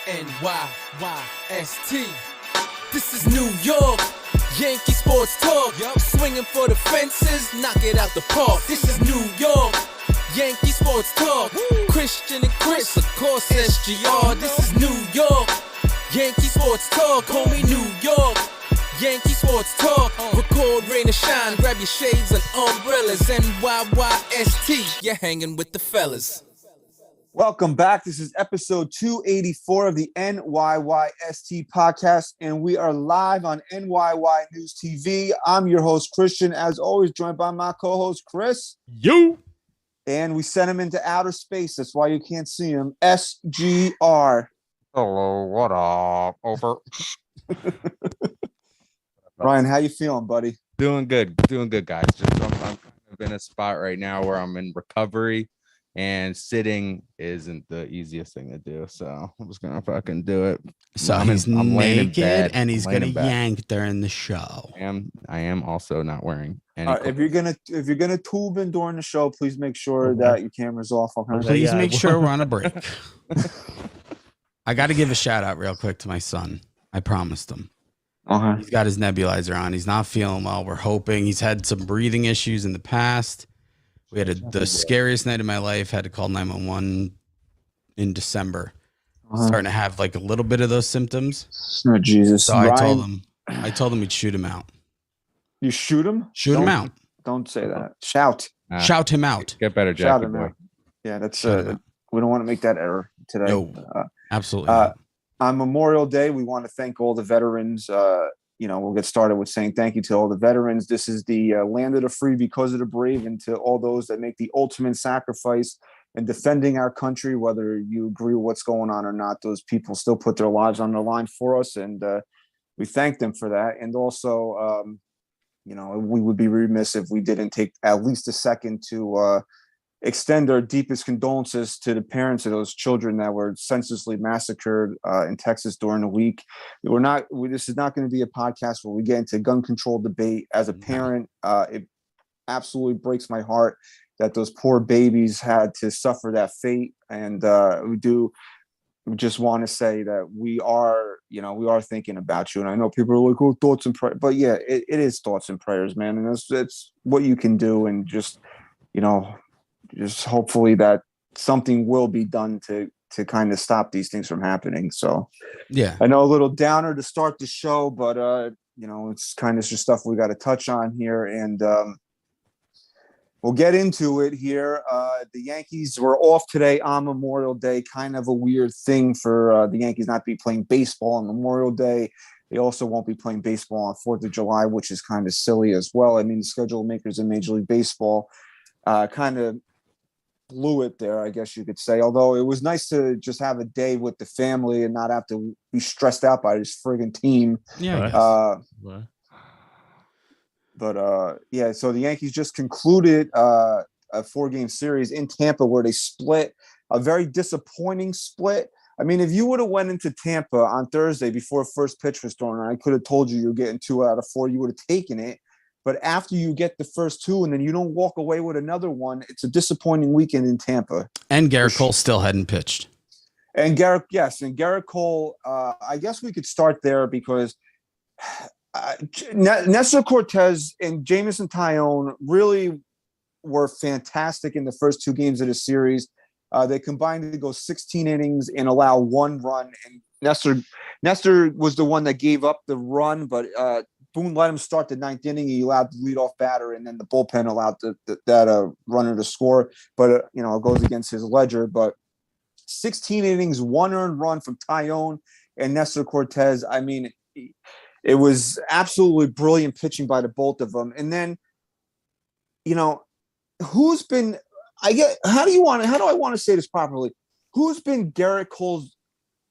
NYYST. This is New York, Yankee sports talk. Swinging for the fences, knock it out the park. This is New York, Yankee sports talk. Christian and Chris, of course SGR. This is New York, Yankee sports talk. Homie, New York, Yankee sports talk. Record, rain or shine, grab your shades and umbrellas. NYYST, you're hanging with the fellas. Welcome back. This is episode 284 of the NYYST podcast, and we are live on NYYNewsTV. I'm your host, Christian, as always, joined by my co-host, Chris. You. And we sent him into outer space. That's why you can't see him. SGR. Hello, what up? Over. Ryan, how you feeling, buddy? Doing good, guys. Just I'm kind of in a spot right now where I'm in recovery. And sitting isn't the easiest thing to do, so I'm just gonna fucking do it. So I'm naked and he's gonna yank during the show. I am also not wearing any. If you're gonna tube in during the show, please make sure that your camera's off. Okay? Please make sure we're on a break. I got to give a shout out real quick to my son. I promised him. He's got his nebulizer on. He's not feeling well. We're hoping. He's had some breathing issues in the past. We had the scariest night of my life. Had to call 911 in December. Starting to have like a little bit of those symptoms. Oh, Jesus! So I told him we'd shoot him out. You shoot him? Shoot him out. Don't say that. Shout him out. Get better, Jackie. Shout him boy. out. Yeah, that's we don't want to make that error today. No, absolutely not. On Memorial Day, we want to thank all the veterans. We'll get started with saying thank you to all the veterans. This is the land of the free because of the brave, and to all those that make the ultimate sacrifice in defending our country, whether you agree with what's going on or not. Those people still put their lives on the line for us, and we thank them for that. And also, we would be remiss if we didn't take at least a second to extend our deepest condolences to the parents of those children that were senselessly massacred in Texas during the week. This is not going to be a podcast where we get into gun control debate. As a parent, it absolutely breaks my heart that those poor babies had to suffer that fate. And we just want to say that we are thinking about you. And I know people are like, oh, thoughts and prayers, but yeah, it is thoughts and prayers, man. And it's what you can do. And just hopefully that something will be done to kind of stop these things from happening. So yeah, I know a little downer to start the show, but it's kind of just stuff we got to touch on here, and we'll get into it here. The Yankees were off today on Memorial Day. Kind of a weird thing for the Yankees not to be playing baseball on Memorial Day. They also won't be playing baseball on 4th of July, which is kind of silly as well. I mean, the schedule makers in Major League Baseball kind of blew it there, I guess you could say. Although it was nice to just have a day with the family and not have to be stressed out by this friggin' team. Yeah. So the Yankees just concluded a 4-game series in Tampa where they split, a very disappointing split. I mean, if you would have went into Tampa on Thursday before first pitch was thrown, I could have told you're getting 2 out of 4. You would have taken it. But after you get the first 2 and then you don't walk away with another one, it's a disappointing weekend in Tampa. And Gerrit Cole still hadn't pitched. And Gerrit Cole, I guess we could start there because Nestor Cortez and Jameson Taillon really were fantastic in the first 2 games of the series. They combined to go 16 innings and allow 1 run. And Nestor was the one that gave up the run, but Boone let him start the 9th inning. He allowed the leadoff batter, and then the bullpen allowed that runner to score. But it goes against his ledger. But 16 innings, 1 earned run from Taillon and Nestor Cortez. I mean, it was absolutely brilliant pitching by the both of them. And then, who's been? How do I want to say this properly? Who's been Gerrit Cole's?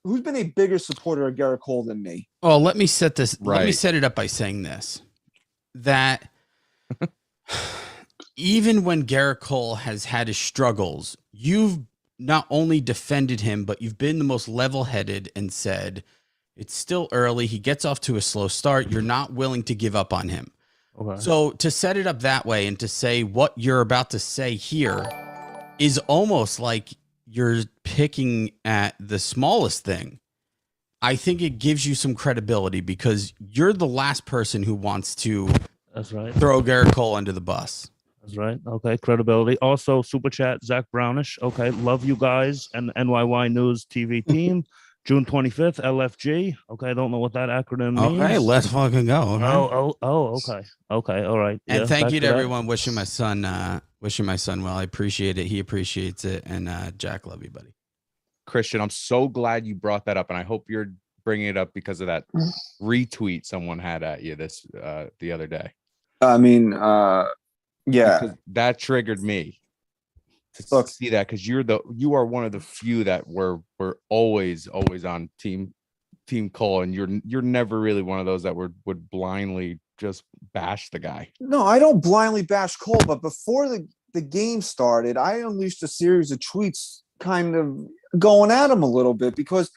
Who's been a bigger supporter of Gerrit Cole than me? Well, let me set it up by saying this: that even when Gerrit Cole has had his struggles, you've not only defended him, but you've been the most level-headed and said it's still early. He gets off to a slow start. You're not willing to give up on him. Okay. So to set it up that way and to say what you're about to say here is almost like you're picking at the smallest thing I think it gives you some credibility because you're the last person who wants to That's right. throw Gerrit Cole under the bus. That's right. Okay, credibility. Also, super chat, Zach Brownish. Okay, love you guys and the NYY News TV team. June 25th, LFG. Okay, I don't know what that acronym means. Okay, let's fucking go. Okay? Okay. Okay, all right. And Yeah, thank back you to that. everyone wishing my son well. I appreciate it. He appreciates it. And Jack, love you, buddy. Christian, I'm so glad you brought that up, and I hope you're bringing it up because of that retweet someone had at you this the other day. I mean, yeah, because that triggered me to see that, because you are one of the few that were always on team Cole, and you're never really one of those that would blindly just bash the guy. No, I don't blindly bash Cole, but before the game started, I unleashed a series of tweets kind of going at him a little bit, because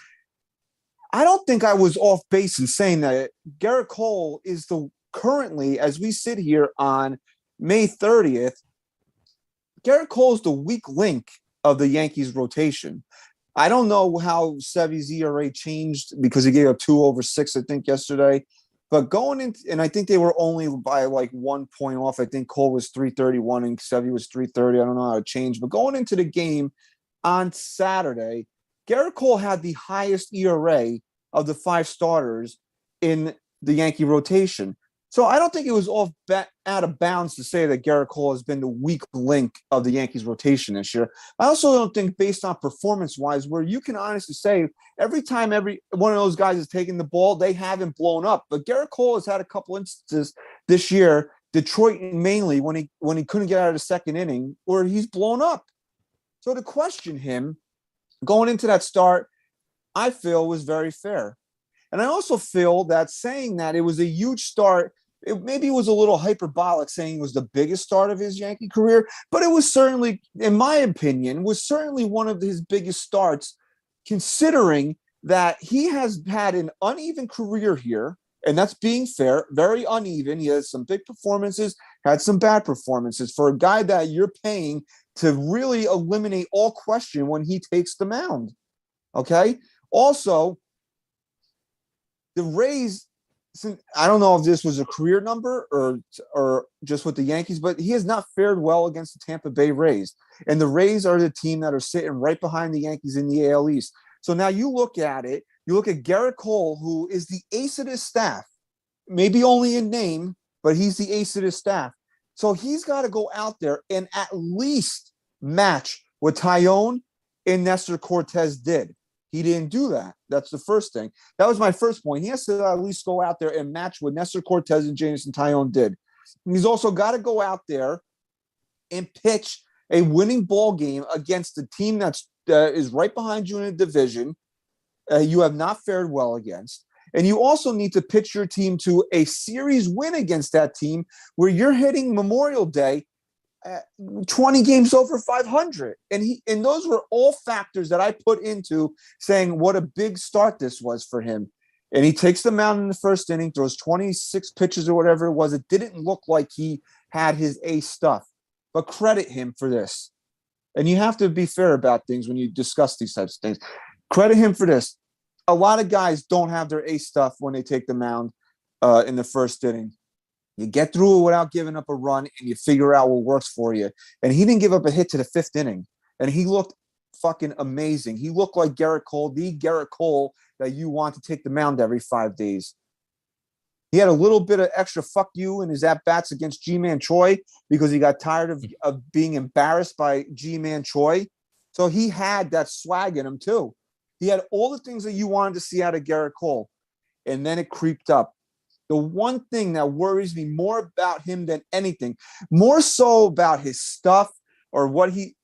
I don't think I was off base in saying that Gerrit Cole is currently, as we sit here on May 30th, Gerrit Cole is the weak link of the Yankees rotation. I don't know how Sevy's ERA changed because he gave up 2 over 6, I think, yesterday. But going in, and I think they were only by like 1 point off. I think Cole was 331 and Sevy was 330. I don't know how it changed. But going into the game on Saturday, Gerrit Cole had the highest ERA of the 5 starters in the Yankee rotation. So I don't think it was out of bounds to say that Gerrit Cole has been the weak link of the Yankees rotation this year. I also don't think, based on performance-wise, where you can honestly say every time every one of those guys is taking the ball, they haven't blown up. But Gerrit Cole has had a couple instances this year, Detroit mainly, when he couldn't get out of the second inning, where he's blown up. So to question him going into that start, I feel was very fair. And I also feel that saying that it was a huge start, maybe it was a little hyperbolic saying it was the biggest start of his Yankee career, but it was certainly, in my opinion, was certainly one of his biggest starts, considering that he has had an uneven career here, and that's being fair, very uneven. He has some big performances, had some bad performances. For a guy that you're paying to really eliminate all question when he takes the mound, okay? Also, the Rays, I don't know if this was a career number or just with the Yankees, but he has not fared well against the Tampa Bay Rays. And the Rays are the team that are sitting right behind the Yankees in the AL East. So now you look at it, you look at Gerrit Cole, who is the ace of his staff, maybe only in name, but he's the ace of his staff. So he's got to go out there and at least match what Taillon and Nestor Cortez did. He didn't do that. That's the first thing. That was my first point. He has to at least go out there and match what Nestor Cortez and Jameson Taillon did. And he's also got to go out there and pitch a winning ball game against the team that is right behind you in the division. You have not fared well against. And you also need to pitch your team to a series win against that team where you're hitting Memorial Day 20 games over 500. And those were all factors that I put into saying what a big start this was for him. And he takes the mound in the first inning, throws 26 pitches or whatever it was. It didn't look like he had his ace stuff, but credit him for this. And you have to be fair about things when you discuss these types of things. Credit him for this. A lot of guys don't have their ace stuff when they take the mound in the first inning. You get through it without giving up a run, and you figure out what works for you. And he didn't give up a hit to the 5th inning, and he looked fucking amazing. He looked like Gerrit Cole, the Gerrit Cole that you want to take the mound every 5 days. He had a little bit of extra fuck you in his at-bats against G-Man Choi because he got tired of being embarrassed by G-Man Choi. So he had that swag in him too. He had all the things that you wanted to see out of Gerrit Cole, and then it creeped up. The one thing that worries me more about him than anything, more so about his stuff or what he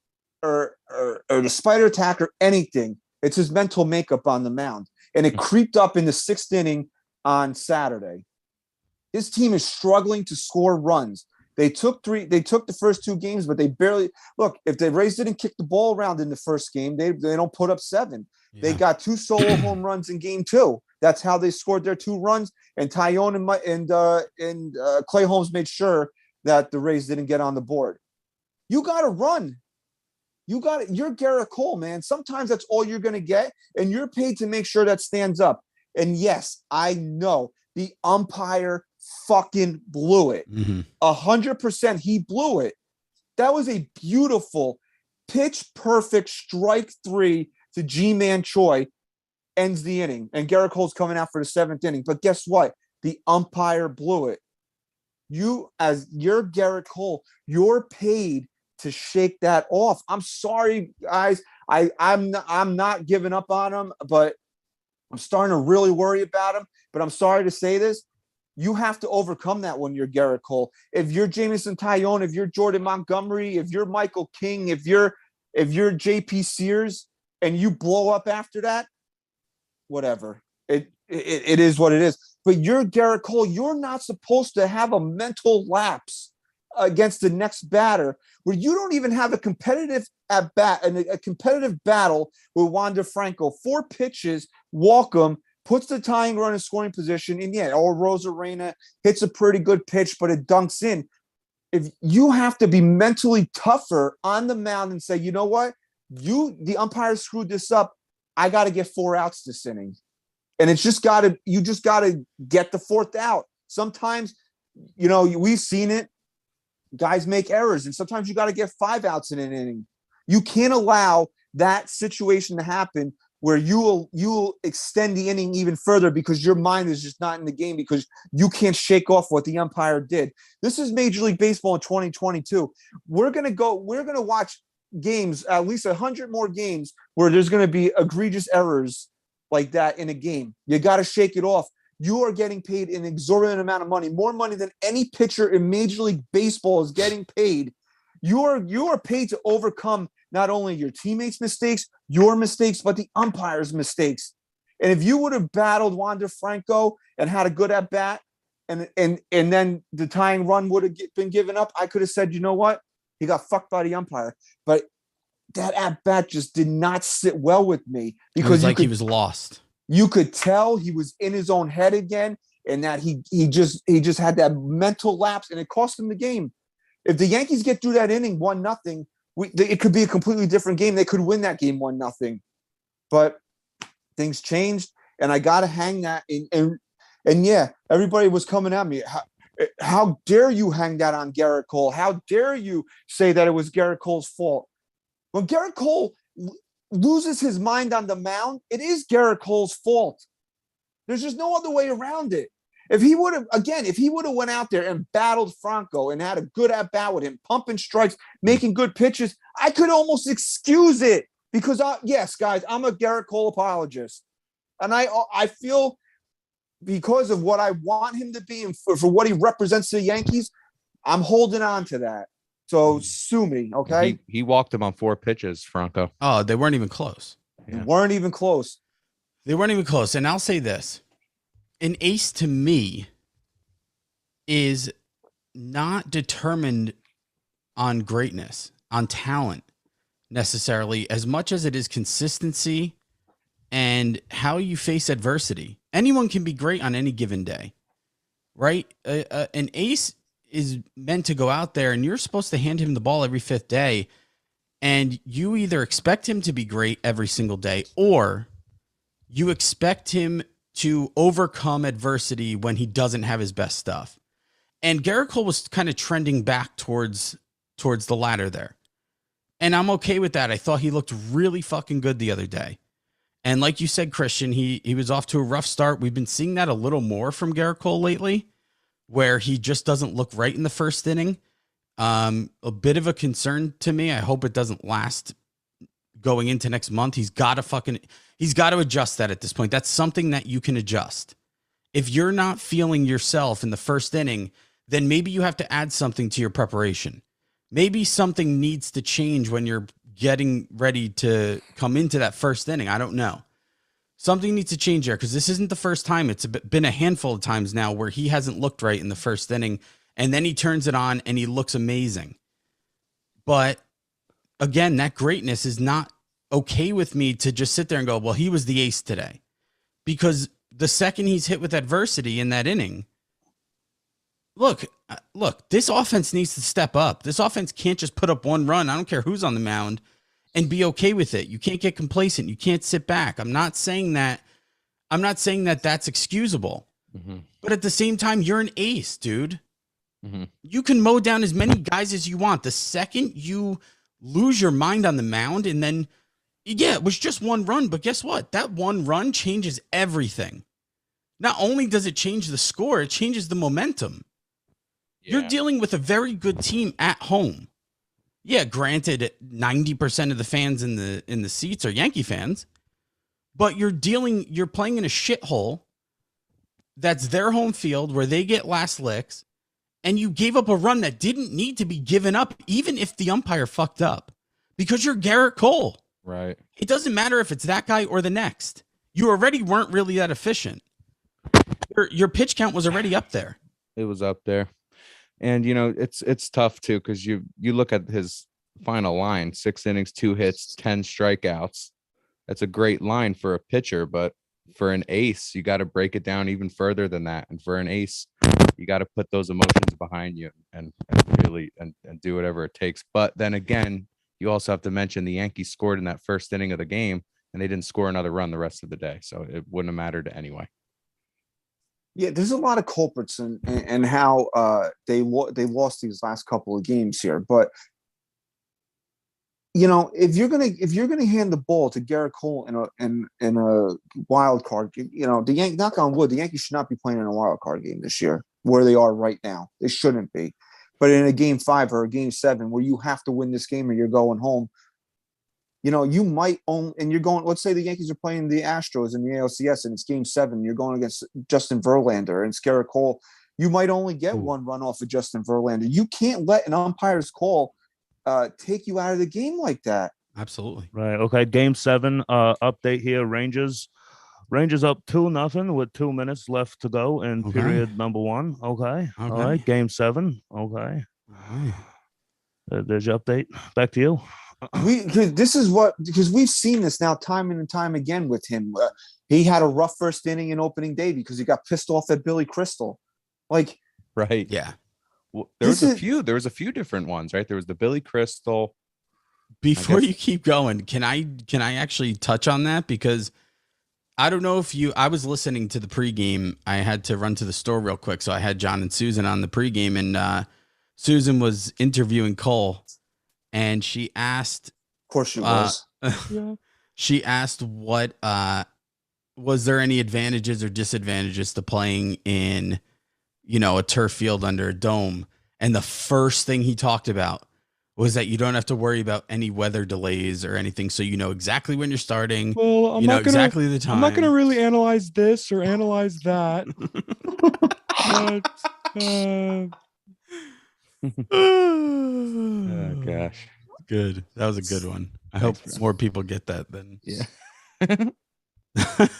or the spider attack or anything, it's his mental makeup on the mound. And it creeped up in the 6th inning on Saturday. His team is struggling to score runs. They took the first 2 games, but they barely look. If the Rays didn't kick the ball around in the first game, they don't put up 7. Yeah. They got 2 solo home runs in game 2. That's how they scored their 2 runs. And Taillon and Clay Holmes made sure that the Rays didn't get on the board. You got to run. You're Gerrit Cole, man. Sometimes that's all you're going to get, and you're paid to make sure that stands up. And yes, I know the umpire fucking blew it. 100% he blew it. That was a beautiful pitch perfect strike 3 to G-Man Choi, ends the inning. And Gerrit Cole's coming out for the 7th inning. But guess what? The umpire blew it. You're Gerrit Cole, you're paid to shake that off. I'm sorry, guys. I'm not giving up on him, but I'm starting to really worry about him. But I'm sorry to say this. You have to overcome that when you're Gerrit Cole. If you're Jamison Tyone, if you're Jordan Montgomery, if you're Michael King, if you're JP Sears, and you blow up after that, whatever. It is what it is. But you're Gerrit Cole. You're not supposed to have a mental lapse against the next batter where you don't even have a competitive at bat and a competitive battle with Wander Franco. 4 pitches, walk him, puts the tying run in scoring position. And yeah, Rosarena hits a pretty good pitch, but it dunks in. If you have to be mentally tougher on the mound and say, you know what, the umpire screwed this up. I got to get 4 outs this inning. And you just got to get the 4th out. Sometimes, we've seen it. Guys make errors, and sometimes you got to get 5 outs in an inning. You can't allow that situation to happen where you'll extend the inning even further because your mind is just not in the game because you can't shake off what the umpire did. This is Major League Baseball in 2022. We're going to watch games, at least 100 more games where there's going to be egregious errors like that in a game. You got to shake it off. You are getting paid an exorbitant amount of money, more money than any pitcher in Major League Baseball is getting paid. You are paid to overcome not only your teammates' mistakes, your mistakes, but the umpire's mistakes. And if you would have battled Wander Franco and had a good at bat, and then the tying run would have been given up, I could have said, you know what, he got fucked by the umpire. But that at bat just did not sit well with me because he was lost. You could tell he was in his own head again, and that he just had that mental lapse, and it cost him the game. If the Yankees get through that inning 1-0, it could be a completely different game. They could win that game 1-0, but things changed, and I got to hang that. And yeah, everybody was coming at me. How dare you hang that on Gerrit Cole? How dare you say that it was Gerrit Cole's fault? When Gerrit Cole loses his mind on the mound, it is Gerrit Cole's fault. There's just no other way around it. If he would have went out there and battled Franco and had a good at bat with him, pumping strikes, making good pitches, I could almost excuse it because yes, guys, I'm a Gerrit Cole apologist. And I feel because of what I want him to be and for what he represents to the Yankees, I'm holding on to that. So sue me, okay? He walked him on 4 pitches, Franco. Oh, they weren't even close. They weren't even close. They weren't even close. And I'll say this. An ace to me is not determined on greatness, on talent necessarily, as much as it is consistency and how you face adversity. Anyone can be great on any given day, right? An ace is meant to go out there and you're supposed to hand him the ball every 5th day. And you either expect him to be great every single day or you expect him to overcome adversity when he doesn't have his best stuff. And Gerrit Cole was kind of trending back towards the latter there. And I'm okay with that. I thought he looked really fucking good the other day. And like you said, Christian, he was off to a rough start. We've been seeing that a little more from Gerrit Cole lately, where he just doesn't look right in the first inning. A bit of a concern to me. I hope it doesn't last going into next month. He's got to adjust that at this point. That's something that you can adjust. If you're not feeling yourself in the first inning, then maybe you have to add something to your preparation. Maybe something needs to change when you're getting ready to come into that first inning. I don't know. Something needs to change there because this isn't the first time. It's been a handful of times now where he hasn't looked right in the first inning, and then he turns it on and he looks amazing. But again, that greatness is not okay with me to just sit there and go, well, he was the ace today. Because the second he's hit with adversity in that inning, look, this offense needs to step up. This offense can't just put up 1 run. I don't care who's on the mound and be okay with it. You can't get complacent. You can't sit back. I'm not saying that I'm not saying that that's excusable, but at the same time, you're an ace, dude. You can mow down as many guys as you want. The second you lose your mind on the mound, and then, yeah, it was just one run, but guess what? That one run changes everything. Not only does it change the score, it changes the momentum. Yeah. You're dealing with a very good team at home. Yeah, granted, 90% of the fans in the seats are Yankee fans, but you're playing in a shithole that's their home field where they get last licks, and you gave up a run that didn't need to be given up, even if the umpire fucked up, because you're Gerrit Cole. Right. It doesn't matter if it's that guy or the next. You already weren't really that efficient. Your pitch count was already up there. It was up there. And, you know, it's tough, too, because you look at his final line, 6 innings, 2 hits, 10 strikeouts. That's a great line for a pitcher, but for an ace, you got to break it down even further than that. And for an ace, you got to put those emotions behind you and really do whatever it takes. But then again, you also have to mention the Yankees scored in that first inning of the game, and they didn't score another run the rest of the day. So it wouldn't have mattered anyway. Yeah, there's a lot of culprits and how they lost these last couple of games here. But you know, if you're gonna hand the ball to Gerrit Cole in a wild card, you know, knock on wood, the Yankees should not be playing in a wild card game this year where they are right now. They shouldn't be. But in a game 5 or a game 7 where you have to win this game or you're going home, you know, you might own, and you're going, let's say the Yankees are playing the Astros in the ALCS and it's game 7, you're going against Justin Verlander and it's Gerrit Cole. You might only get one run off of Justin Verlander. You can't let an umpire's call take you out of the game like that. Absolutely. Right. Okay. Game 7 update here. Rangers up 2-0 with 2 minutes left to go in period number 1. Okay. All right. Game 7. Okay. There's your update. Back to you. Because we've seen this now time and time again with him. He had a rough first inning in opening day because he got pissed off at Billy Crystal. Like, right. Yeah. Well, there was a few different ones, right? There was the Billy Crystal. Before you keep going, can I actually touch on that? Because I don't know if I was listening to the pregame. I had to run to the store real quick. So I had John and Susan on the pregame, and Susan was interviewing Cole, and she asked, of course she was. She asked what was there any advantages or disadvantages to playing in, you know, a turf field under a dome? And the first thing he talked about was that you don't have to worry about any weather delays or anything. So you know exactly when you're starting. Well, you know exactly the time. I'm not going to really analyze this or analyze that. Oh, gosh. Good. That was a good one. I hope more people get that then. Yeah.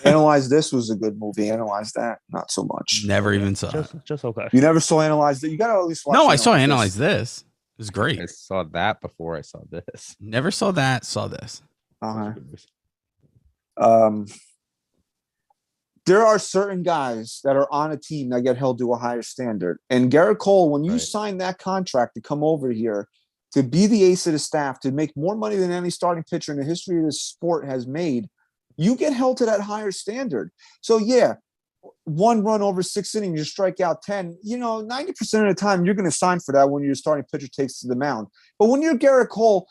Analyze This was a good movie. Analyze That, not so much. Never even saw it. Just okay. You never saw Analyze That? You got to at least watch. No, I saw Analyze This. It was great. I saw that before I saw this. Never saw that. Saw this. There are certain guys that are on a team that get held to a higher standard. And Gerrit Cole, when you signed that contract to come over here to be the ace of the staff, to make more money than any starting pitcher in the history of this sport has made, you get held to that higher standard. So, yeah, 1 run over 6 innings, you strike out 10. You know, 90% of the time, you're going to sign for that when your starting pitcher takes to the mound. But when you're Gerrit Cole,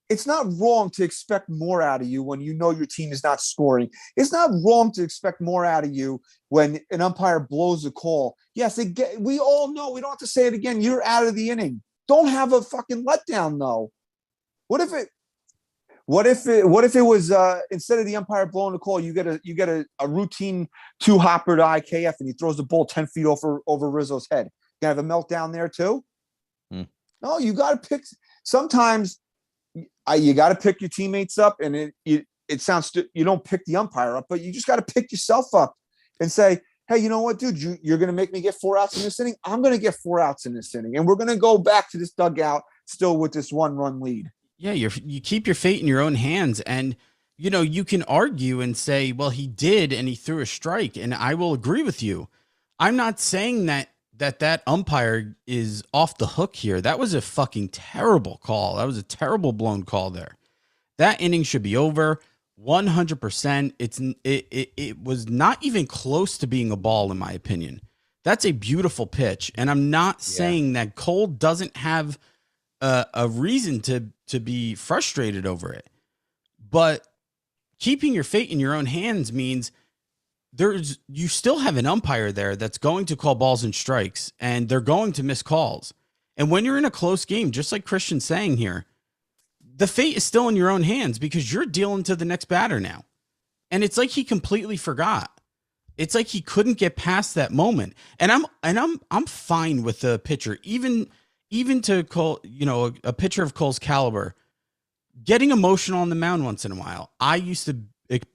it's not wrong to expect more out of you when you know your team is not scoring. It's not wrong to expect more out of you when an umpire blows a call. Yes, we all know. We don't have to say it again. You're out of the inning. Don't have a fucking letdown, though. What if it was instead of the umpire blowing the call, you get a routine 2-hopper to IKF and he throws the ball 10 feet over Rizzo's head? You have a meltdown there too? No, you got to pick. Sometimes you got to pick your teammates up, and it sounds you don't pick the umpire up, but you just got to pick yourself up and say, hey, you know what, dude, you're going to make me get 4 outs in this inning. I'm going to get 4 outs in this inning, and we're going to go back to this dugout still with this 1-run lead. Yeah, you keep your fate in your own hands, and you know you can argue and say, well, he did, and he threw a strike, and I will agree with you. I'm not saying that umpire is off the hook here. That was a fucking terrible call. That was a terrible blown call there. That inning should be over. 100%. It was not even close to being a ball, in my opinion. That's a beautiful pitch, and I'm not saying that Cole doesn't have a reason to be frustrated over it, but keeping your fate in your own hands means you still have an umpire there that's going to call balls and strikes, and they're going to miss calls. And when you're in a close game, just like Christian's saying here, the fate is still in your own hands because you're dealing to the next batter now. And it's like he completely forgot. It's like he couldn't get past that moment. And I'm fine with the pitcher, even to Cole, a pitcher of Cole's caliber, getting emotional on the mound once in a while. I used to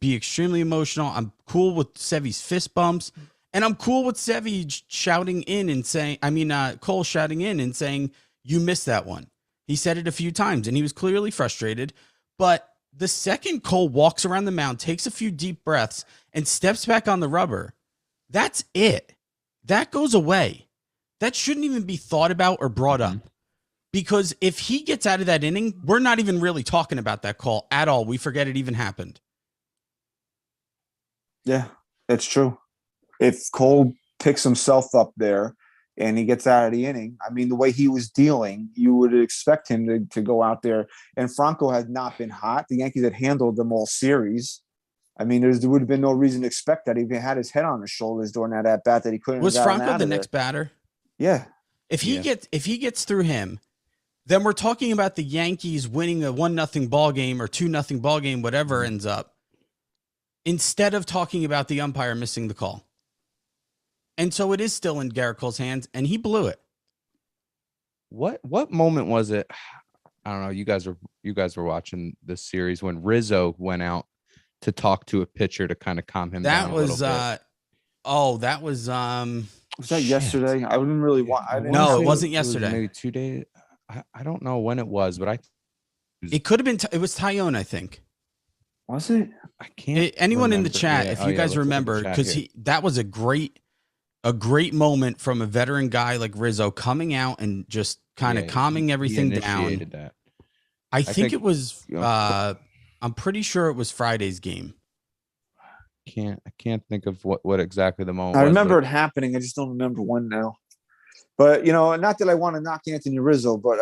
be extremely emotional. I'm cool with Sevy's fist bumps, and I'm cool with Sevy shouting in and saying, Cole shouting in and saying, "You missed that one." He said it a few times, and he was clearly frustrated. But the second Cole walks around the mound, takes a few deep breaths, and steps back on the rubber, that's it. That goes away. That shouldn't even be thought about or brought up. Because if he gets out of that inning, we're not even really talking about that call at all. We forget it even happened. Yeah, that's true. If Cole picks himself up there and he gets out of the inning, the way he was dealing, you would expect him to go out there. And Franco had not been hot. The Yankees had handled them all series. There would have been no reason to expect that. He had his head on his shoulders during that at bat that he couldn't. Was Franco the next batter? Yeah. If he gets through him, then we're talking about the Yankees winning a 1-0 ball game or 2-0 ball game, whatever ends up, instead of talking about the umpire missing the call. And so it is still in Gerrit Cole's hands, and he blew it. What moment was it? I don't know. You guys were watching this series when Rizzo went out to talk to a pitcher to kind of calm him down. Was that yesterday? I wouldn't really want. No, it wasn't yesterday. Maybe 2 days. I don't know when it was, but it could have been. It was Tyone, I think. Was it? I can't. Anyone remember. in the chat, if you guys remember, because that was a great moment from a veteran guy like Rizzo coming out and just kind of calming everything down. That. I think it was. I'm pretty sure it was Friday's game. I can't think of what exactly the moment. I remember it happening. I just don't remember when now. But not that I want to knock Anthony Rizzo, but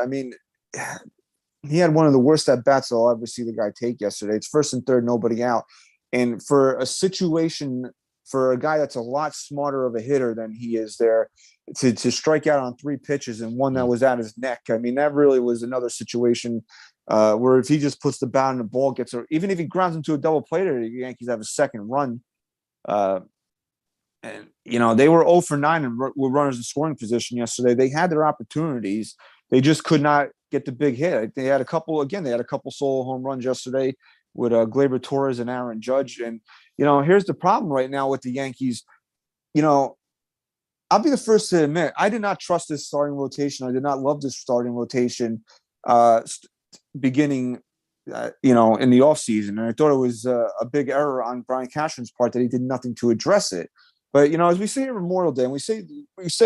he had one of the worst at bats I'll ever see the guy take yesterday. It's first and third, nobody out, and for a situation for a guy that's a lot smarter of a hitter than he is there to strike out on 3 pitches and one that was at his neck. That really was another situation where if he just puts the bat in the ball, even if he grounds into a double play, the Yankees have a second run. And they were 0 for 9 and were runners in scoring position yesterday. They had their opportunities. They just could not get the big hit. They had a couple solo home runs yesterday with Gleyber Torres and Aaron Judge. And, here's the problem right now with the Yankees. I'll be the first to admit, I did not trust this starting rotation. I did not love this starting rotation beginning, in the offseason. And I thought it was a big error on Brian Cashman's part that he did nothing to address it. But, as we say at Memorial Day, and we say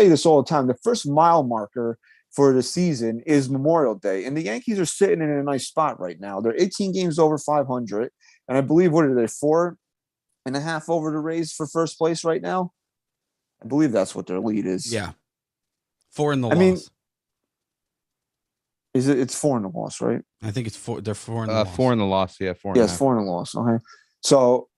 this all the time, the first mile marker for the season is Memorial Day. And the Yankees are sitting in a nice spot right now. They're 18 games over 500. And I believe, what are they, 4.5 over the Rays for first place right now? I believe that's what their lead is. Yeah. 4 in the loss. It's 4 in the loss, right? I think it's 4. They're 4 in the loss. 4 in the loss. Yeah. 4. Yes, 4 in the loss. Okay. So,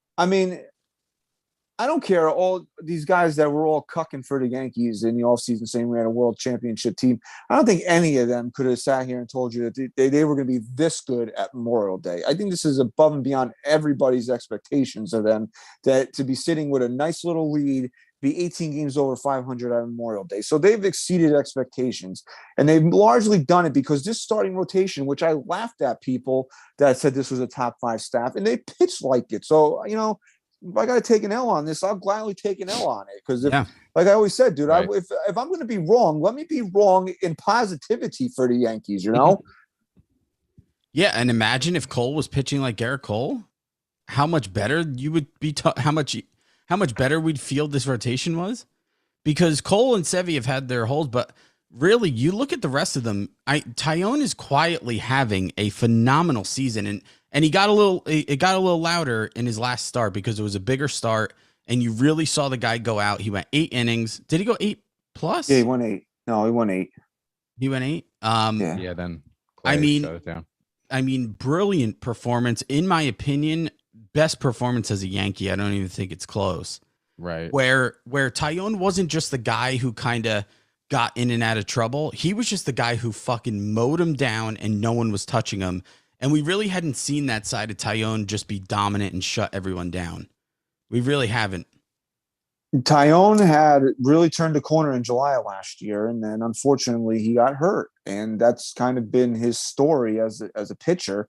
I don't care. All these guys that were all cucking for the Yankees in the offseason saying we had a world championship team, I don't think any of them could have sat here and told you that they were going to be this good at Memorial Day. I think this is above and beyond everybody's expectations of them, that to be sitting with a nice little lead, be 18 games over 500 on Memorial Day. So they've exceeded expectations, and they've largely done it because this starting rotation, which I laughed at people that said this was a top 5 staff, and they pitched like it. So, if I got to take an L on this, I'll gladly take an L on it. Because like I always said, dude, right. If I'm going to be wrong, let me be wrong in positivity for the Yankees, Yeah, and imagine if Cole was pitching like Gerrit Cole, how much better you would be. How much better we'd feel this rotation was, because Cole and Sevy have had their holes, but really, you look at the rest of them. Tyone is quietly having a phenomenal season, And he got a little, it got a little louder in his last start because it was a bigger start, and you really saw the guy go out. He went 8 innings. Did he go 8 plus? Yeah, he won 8. No, he won 8. He went 8. Yeah, then I Clay mean, shut it down. Brilliant performance. In my opinion, best performance as a Yankee. I don't even think it's close. Right. Where Taillon wasn't just the guy who kind of got in and out of trouble. He was just the guy who fucking mowed him down and no one was touching him. And we really hadn't seen that side of Taillon just be dominant and shut everyone down. We really haven't. Taillon had really turned the corner in July of last year, and then unfortunately he got hurt, and that's kind of been his story as a pitcher.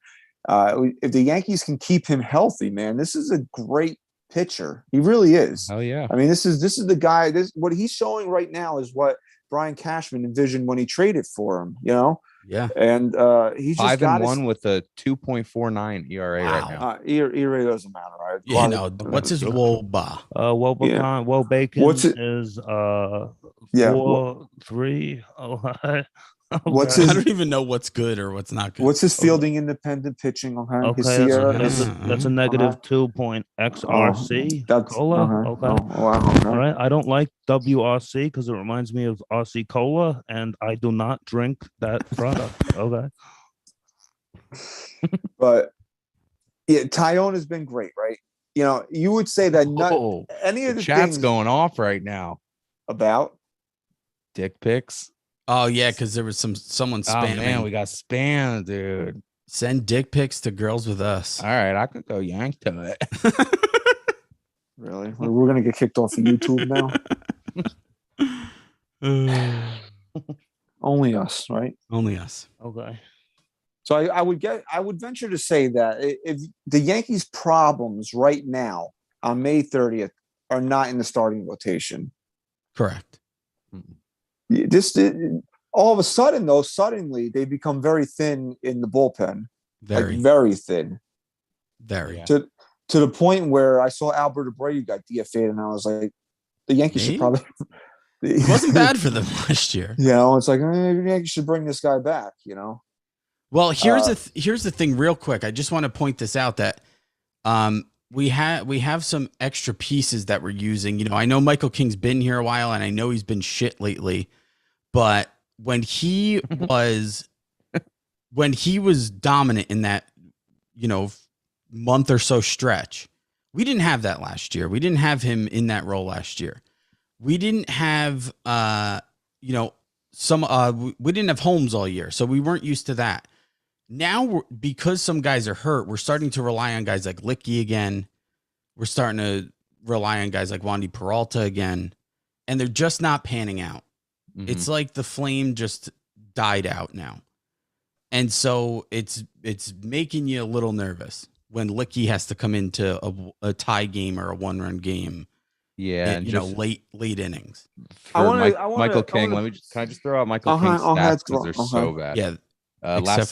If the Yankees can keep him healthy, man, this is a great pitcher. He really is. Oh yeah. I mean, this is the guy. What he's showing right now is what Brian Cashman envisioned when he traded for him. You know. Yeah. And he's just 5-1 with a 2.49 ERA right now. ERA doesn't matter, right? Yeah, no. What's his WOBA? Wobakan What's it? Is 4.3. Okay. What's I his? don't even know what's good or what's not good. What's his fielding independent pitching? Okay, his Okay, Sierra that's is. a negative 2.xRC. That's Cola. okay. Okay. Oh, wow. Okay. All right. I don't like WRC because it reminds me of RC Cola, and I do not drink that product. Okay. But yeah, Taillon has been great, right? You know, you would say that any of the chat's things going off right now. about Dick pics. Oh yeah, because there was someone spamming. Oh man, we got spam, dude. Send dick pics to girls with us. All right, I could go yank to it. really, we're gonna get kicked off of YouTube now. Only us, right? Only us. Okay. So I would venture to say that if the Yankees' problems right now on May 30th are not in the starting rotation. Correct. All of a sudden, though, suddenly they become very thin in the bullpen. Very thin. Very. To the point where I saw Albert Abreu got DFA'd, and I was like, the Yankees should probably. It wasn't bad for them last year. You know, it's like the Yankees should bring this guy back. You know. Well, here's the thing, real quick. I just want to point this out that we have some extra pieces that we're using. You know, I know Michael King's been here a while, and I know he's been shit lately. But when he was dominant in that, you know, month or so stretch, we didn't have that last year. We didn't have him in that role last year. We didn't have we didn't have Holmes all year, so we weren't used to that. Now, because some guys are hurt, we're starting to rely on guys like Licky again. We're starting to rely on guys like Wandy Peralta again, and they're just not panning out. Mm-hmm. It's like the flame just died out now. And so it's making you a little nervous when Licky has to come into a tie game or a one-run game. Yeah, and late innings. Michael King. Can I just throw out Michael King's stats because they're so bad. Yeah. Last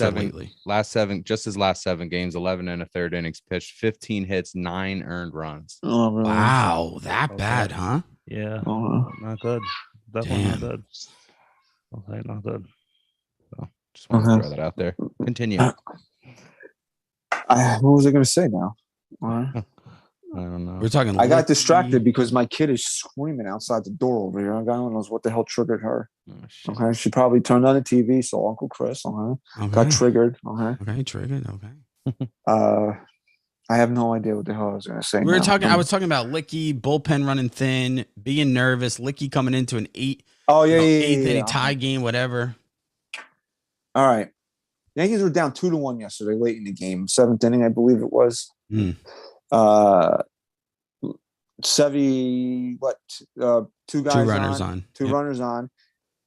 seven, just his last 7 games, 11 and a third innings pitched, 15 hits, 9 earned runs. Oh, really? Wow, that bad, huh? Yeah, not good. Definitely not good. Okay, not good. So, just want to throw that out there. Continue. What was I going to say now? I don't know. We're talking. I got distracted because my kid is screaming outside the door over here. I don't know what the hell triggered her. Oh, okay, she probably turned on the TV, so Uncle Chris. Got triggered. Triggered. Okay. I have no idea what the hell I was going to say. We were talking. I was talking about Licky, bullpen running thin, being nervous. Licky coming into an 8th inning tie game, whatever. All right. Yankees were down 2-1 yesterday, late in the game, 7th inning, I believe it was. Sevy, two runners on,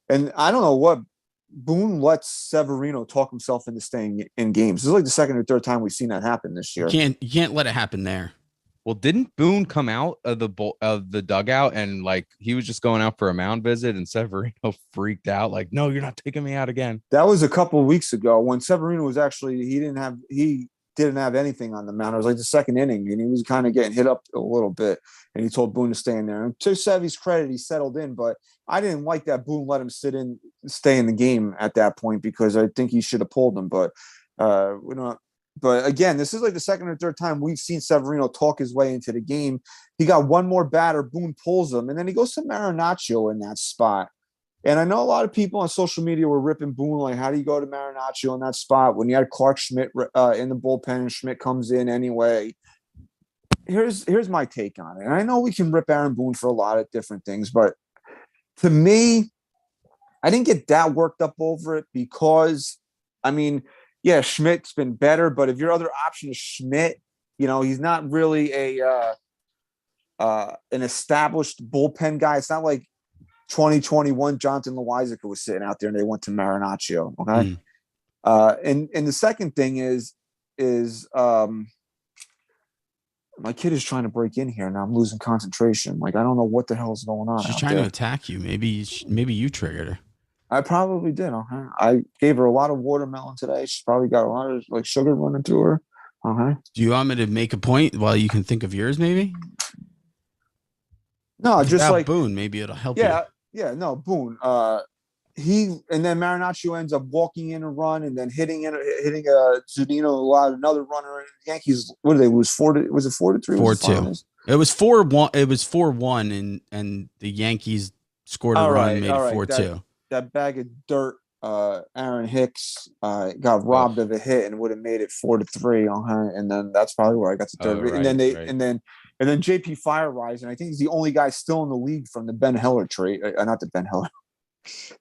and I don't know what Boone lets Severino talk himself into staying in games. This is like the second or third time we've seen that happen this year. You can't let it happen there. Well, didn't Boone come out of the dugout and like he was just going out for a mound visit, and Severino freaked out like, "No, you're not taking me out again." That was a couple of weeks ago when Severino was actually he didn't have anything on the mound. It was like the second inning, and he was kind of getting hit up a little bit, and he told Boone to stay in there. And to Sevy's credit, he settled in, but I didn't like that Boone let him stay in the game at that point because I think he should have pulled him. But But again, this is like the second or third time we've seen Severino talk his way into the game. He got one more batter, Boone pulls him, and then he goes to Marinaccio in that spot. And I know a lot of people on social media were ripping Boone, like, how do you go to Marinaccio in that spot when you had Clark Schmidt in the bullpen and Schmidt comes in anyway? Here's my take on it. And I know we can rip Aaron Boone for a lot of different things, but to me, I didn't get that worked up over it because, I mean, yeah, Schmidt's been better, but if your other option is Schmidt, he's not really an established bullpen guy. It's not like 2021 Jonathan Loizaga was sitting out there and they went to Marinaccio. Okay. And the second thing is my kid is trying to break in here and I'm losing concentration. Like, I don't know what the hell is going on. She's trying to attack you. Maybe you triggered her. I probably did. Okay. I gave her a lot of watermelon today. She's probably got a lot of like sugar running to her. Okay. Do you want me to make a point while you can think of yours? Maybe. No, just like Boone. Maybe it'll help you. Yeah. No, Boone. And then Marinaccio ends up walking in a run and then hitting Zunino allowed another runner. And the Yankees, what did they lose? 4-3? Was it 4-3? 4-2. It was 4-1. It was 4-1, and the Yankees scored a run and made it 4-2. That bag of dirt, Aaron Hicks got robbed of a hit and would have made it 4-3 on her. And then that's probably where I got the dirt. And then JP Firerise, and I think he's the only guy still in the league from the Ben Heller trade. Not the Ben Heller.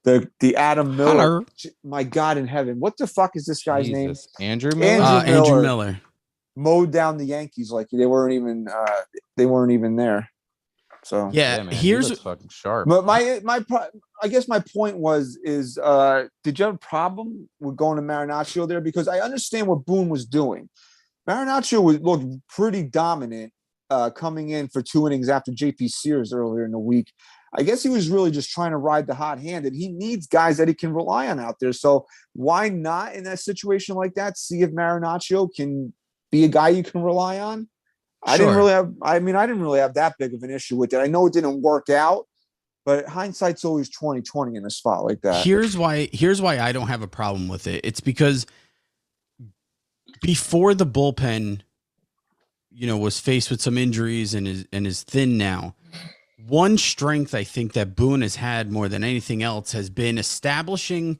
The Adam Miller. My God in heaven. What the fuck is this guy's name? Andrew Miller? Andrew Miller. Mowed down the Yankees like they weren't even there. So yeah, man, here's fucking sharp. But I guess my point is did you have a problem with going to Marinaccio there? Because I understand what Boone was doing. Marinaccio looked pretty dominant coming in for 2 innings after JP Sears earlier in the week. I guess he was really just trying to ride the hot hand, and he needs guys that he can rely on out there. So why not in that situation like that see if Marinaccio can be a guy you can rely on? I didn't really have that big of an issue with it. I know it didn't work out, but hindsight's always 20/20 in a spot like that. Here's why I don't have a problem with it. It's because before the bullpen, was faced with some injuries and is thin now. One strength I think that Boone has had more than anything else has been establishing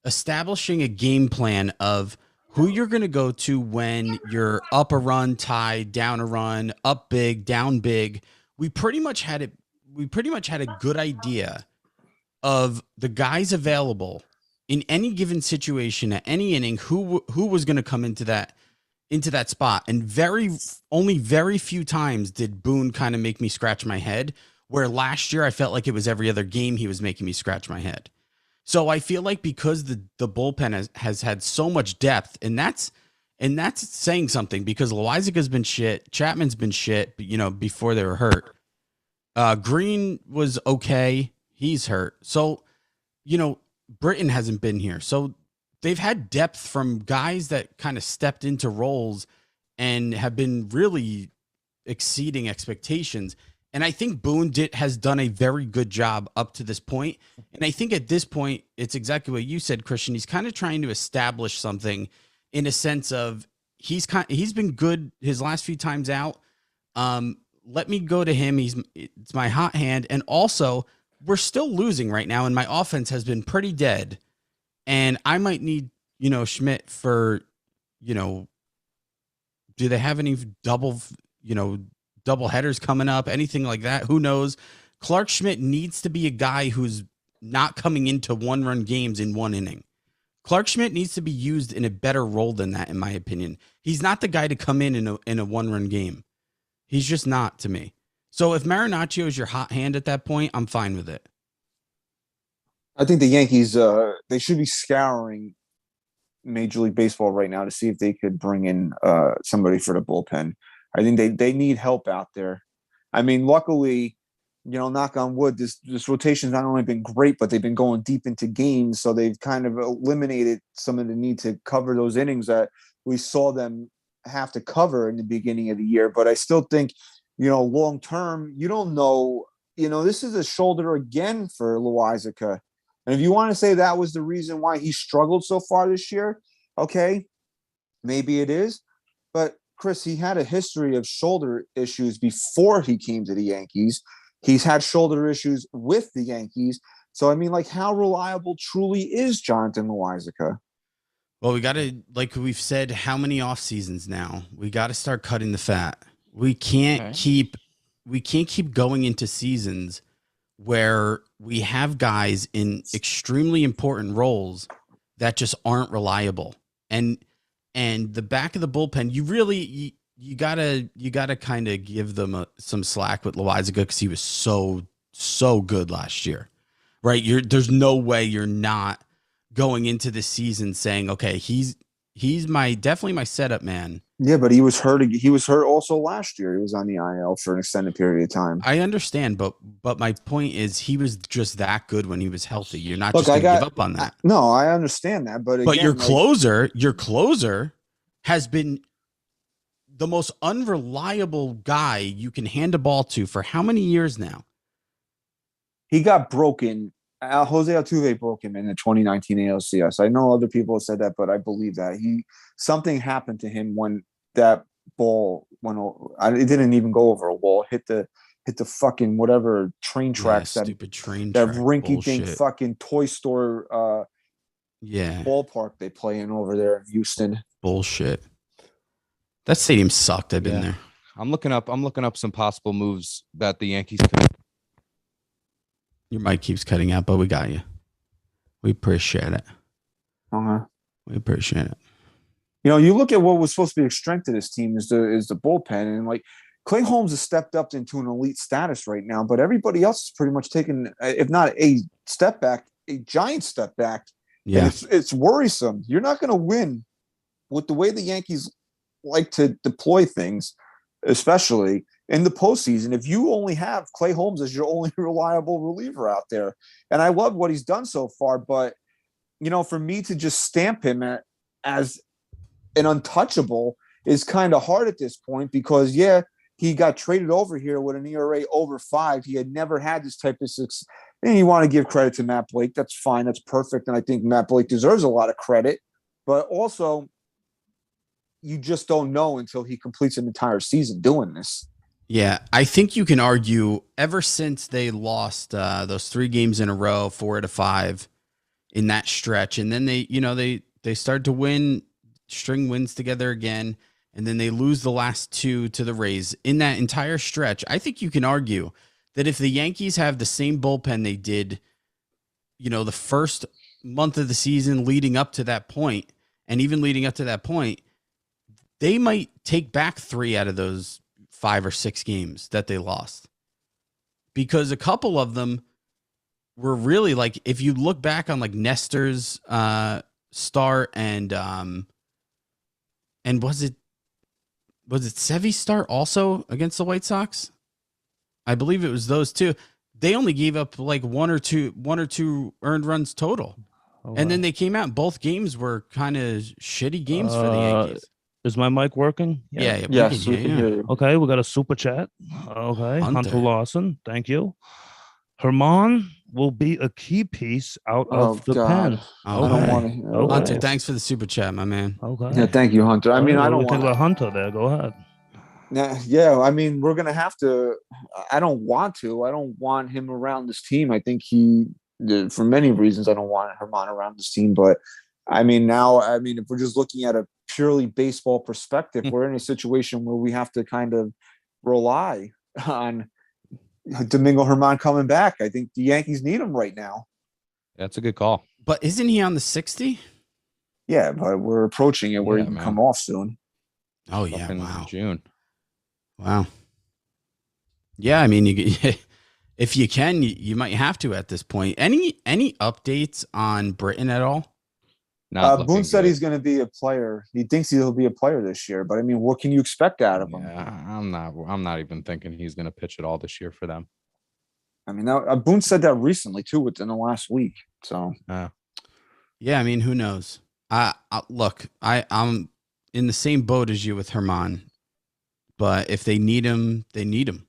a game plan of who you're going to go to when you're up a run, tied, down a run, up big, down big. We pretty much had a good idea of the guys available in any given situation at any inning, who was going to come into that spot. And only very few times did Boone kind of make me scratch my head, where last year I felt like it was every other game he was making me scratch my head. So I feel like because the bullpen has had so much depth, and that's saying something, because Loizaga's been shit, Chapman's been shit, before they were hurt. Green was okay, he's hurt. So, Britton hasn't been here. So they've had depth from guys that kind of stepped into roles and have been really exceeding expectations. And I think Boone has done a very good job up to this point. And I think at this point, it's exactly what you said, Christian. He's kind of trying to establish something in a sense of he's been good his last few times out. Let me go to him. It's my hot hand. And also, we're still losing right now, and my offense has been pretty dead. And I might need, Schmidt for, do they have any double headers coming up, anything like that? Who knows? Clark Schmidt needs to be a guy who's not coming into 1-run games in 1 inning. Clark Schmidt needs to be used in a better role than that, in my opinion. He's not the guy to come in a 1-run game. He's just not, to me. So if Marinaccio is your hot hand at that point, I'm fine with it. I think the Yankees, they should be scouring Major League Baseball right now to see if they could bring in somebody for the bullpen. I think they need help out there. I mean, luckily, knock on wood, this rotation's not only been great, but they've been going deep into games. So they've kind of eliminated some of the need to cover those innings that we saw them have to cover in the beginning of the year. But I still think, long term, you don't know, this is a shoulder again for Loizaga. And if you want to say that was the reason why he struggled so far this year, okay, maybe it is. But Chris, he had a history of shoulder issues before he came to the Yankees. He's had shoulder issues with the Yankees. So, I mean, like, how reliable truly is Jonathan Loáisiga? Well, we got to, like we've said, how many off seasons now? We got to start cutting the fat. We can't keep going into seasons where we have guys in extremely important roles that just aren't reliable. And the back of the bullpen, you gotta kind of give them some slack with Loáisiga because he was so good last year, right? There's no way you're not going into the season saying, okay, he's definitely my setup man. Yeah, but he was hurt. He was hurt also last year. He was on the IL for an extended period of time. I understand, but my point is he was just that good when he was healthy. You're not just going to give up on that. No, I understand that, but again, your closer has been the most unreliable guy you can hand a ball to for how many years now? He got broken. Jose Altuve broke him in the 2019 ALCS. I know other people have said that, but I believe that something happened to him when that ball it didn't even go over a wall. Hit the fucking whatever train tracks, stupid train that track rinky dink bullshit. fucking toy store ballpark they play in over there in Houston. Bullshit. That stadium sucked. I've been there. I'm looking up some possible moves that the Yankees could. Your mic keeps cutting out, but we got you. We appreciate it. We appreciate it. You know, you look at what was supposed to be a strength of this team is the bullpen, and like Clay Holmes has stepped up into an elite status right now, but everybody else is pretty much taken, if not a step back, a giant step back. Yeah, and it's worrisome. You're not going to win with the way the Yankees like to deploy things, especially in the postseason, if you only have Clay Holmes as your only reliable reliever out there. And I love what he's done so far, but, you know, for me to just stamp him as an untouchable is kind of hard at this point because, he got traded over here with an ERA over 5. He had never had this type of success. And you want to give credit to Matt Blake. That's fine. That's perfect. And I think Matt Blake deserves a lot of credit. But also, you just don't know until he completes an entire season doing this. Yeah, I think you can argue ever since they lost those 3 games in a row, 4 out of 5 in that stretch, and then they started to win, string wins together again, and then they lose the last 2 to the Rays. In that entire stretch, I think you can argue that if the Yankees have the same bullpen they did, the first month of the season leading up to that point, and even leading up to that point, they might take back 3 out of those 5 or 6 games that they lost, because a couple of them were really like, if you look back on like Nestor's start and was it Sevy's start also against the White Sox? I believe it was those 2. They only gave up like one or two earned runs total. And then they came out. Both games were kind of shitty games for the Yankees. Is my mic working? Yeah. Yes. We can hear you. Okay, we got a super chat. Okay, Hunter Lawson, thank you. Herman will be a key piece out of the pen. I don't want to. Okay. Hunter, thanks for the super chat, my man. Okay. Yeah, thank you, Hunter. I mean, I don't think about Hunter there. Go ahead. Yeah, I mean, we're gonna have to. I don't want him around this team. I think for many reasons, I don't want Herman around this team. But I mean, if we're just looking at a purely baseball perspective, we're in a situation where we have to kind of rely on Domingo Herman coming back. I think the Yankees need him right now. That's a good call. But isn't he on the 60? Yeah, but we're approaching it where he can come off soon. Oh yeah, wow. June. Wow. Yeah, I mean, if you can, you might have to at this point. Any updates on Britton at all? Boone said he's going to be a player. He thinks he'll be a player this year, but I mean, what can you expect out of him? I'm not even thinking he's going to pitch at all this year for them. I mean, Boone said that recently too, within the last week. So, yeah, I mean, who knows? Look, I'm in the same boat as you with Herman, but if they need him, they need him.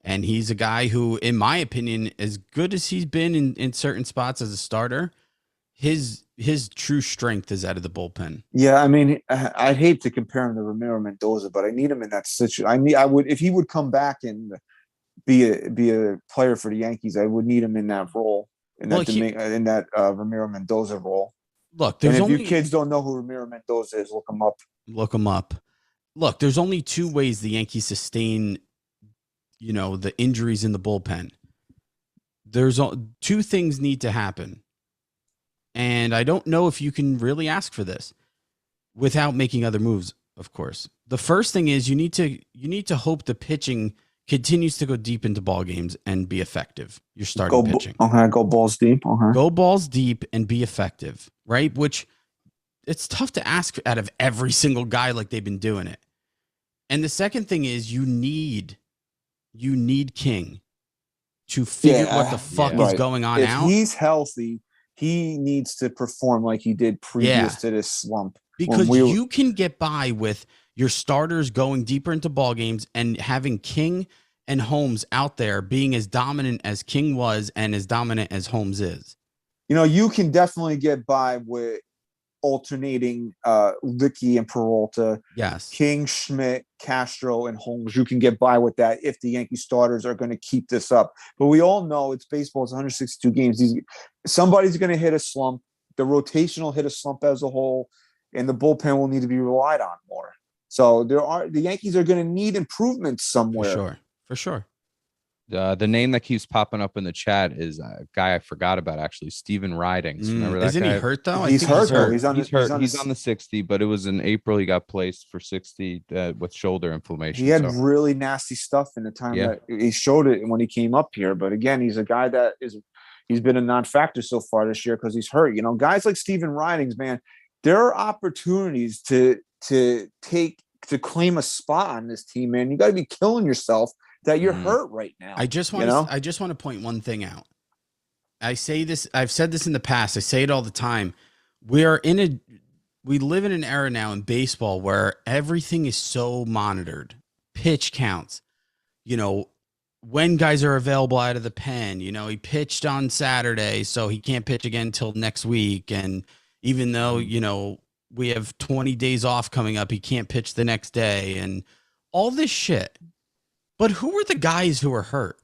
And he's a guy who, in my opinion, as good as he's been in certain spots as a starter, his true strength is out of the bullpen. Yeah, I mean, I'd hate to compare him to Ramiro Mendoza, but I need him in that situation. I would, if he would come back and be a player for the Yankees, I would need him in that role, in that Ramiro Mendoza role. Look, and if you kids don't know who Ramiro Mendoza is, look him up. Look him up. Look, there's only two ways the Yankees sustain, the injuries in the bullpen. There's two things need to happen. And I don't know if you can really ask for this without making other moves, of course. The first thing is you need to hope the pitching continues to go deep into ball games and be effective. You're starting pitching. Go balls deep. Go balls deep and be effective, right? Which it's tough to ask out of every single guy like they've been doing it. And the second thing is you need King to figure what the fuck is going on if out. If he's healthy, he needs to perform like he did previous to this slump. Because you can get by with your starters going deeper into ball games and having King and Holmes out there being as dominant as King was and as dominant as Holmes is. You can definitely get by with alternating Licky and Peralta. Yes. King, Schmidt, Castro, and Holmes. You can get by with that if the Yankee starters are going to keep this up. But we all know it's baseball. It's 162 games. Somebody's going to hit a slump. The rotation will hit a slump as a whole, and the bullpen will need to be relied on more. So the Yankees are going to need improvements somewhere. For sure. The name that keeps popping up in the chat is a guy I forgot about, actually, Steven Ridings. Remember that Isn't guy? he hurt though? He's hurt. He's on the 60, but it was in April. He got placed for 60 with shoulder inflammation. He had really nasty stuff in the time that he showed it when he came up here. But again, he's a guy he's been a non-factor so far this year because he's hurt. Guys like Steven Ridings, man, there are opportunities to claim a spot on this team, man. You got to be killing yourself that you're hurt right now. I just want to point one thing out. I've said this in the past. I say it all the time. We live in an era now in baseball where everything is so monitored. Pitch counts, when guys are available out of the pen. He pitched on Saturday, so he can't pitch again till next week. And even though, we have 20 days off coming up, he can't pitch the next day and all this shit. But who are the guys who are hurt?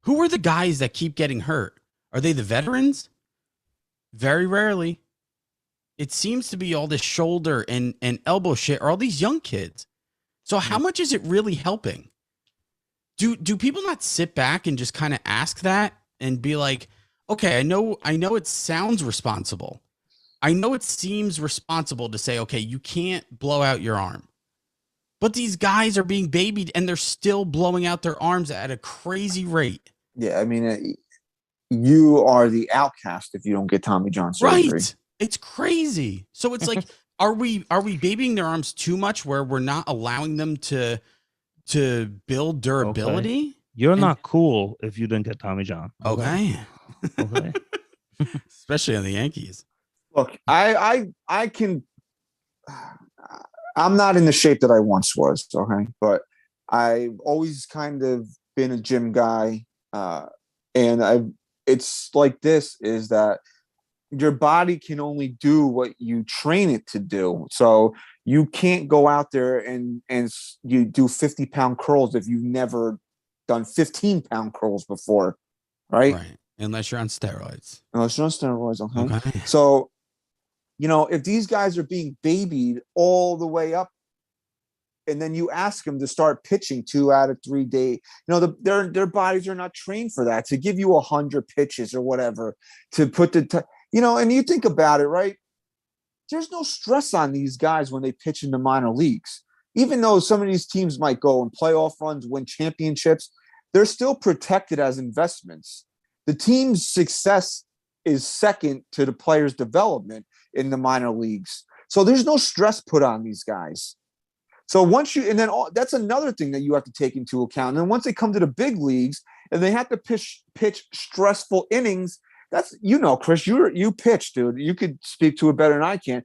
Who are the guys that keep getting hurt? Are they the veterans? Very rarely. It seems to be all this shoulder and elbow shit or all these young kids. So how much is it really helping? Do people not sit back and just kind of ask that and be like, okay, I know it sounds responsible. I know it seems responsible to say, okay, you can't blow out your arm. But these guys are being babied and they're still blowing out their arms at a crazy rate. Yeah, I mean, you are the outcast if you don't get Tommy John surgery. Right. It's crazy. So it's like, are we babying their arms too much where we're not allowing them to build durability? Okay. You're not cool if you didn't get Tommy John. Okay. Okay. Especially on the Yankees. Look, I'm not in the shape that I once was, okay? But I've always kind of been a gym guy. It's like this, is that your body can only do what you train it to do. So you can't go out there and you do 50-pound curls if you've never done 15-pound curls before, right? Right. Unless you're on steroids. Okay. So, if these guys are being babied all the way up, and then you ask them to start pitching 2 out of 3 days, their bodies are not trained for that, to give you 100 pitches or whatever, to put and you think about it, right? There's no stress on these guys when they pitch in the minor leagues. Even though some of these teams might go and playoff runs, win championships, they're still protected as investments. The team's success is second to the player's development in the minor leagues. So there's no stress put on these guys. So that's another thing that you have to take into account. And then once they come to the big leagues and they have to pitch stressful innings, that's, Chris, you pitch, dude. You could speak to it better than I can.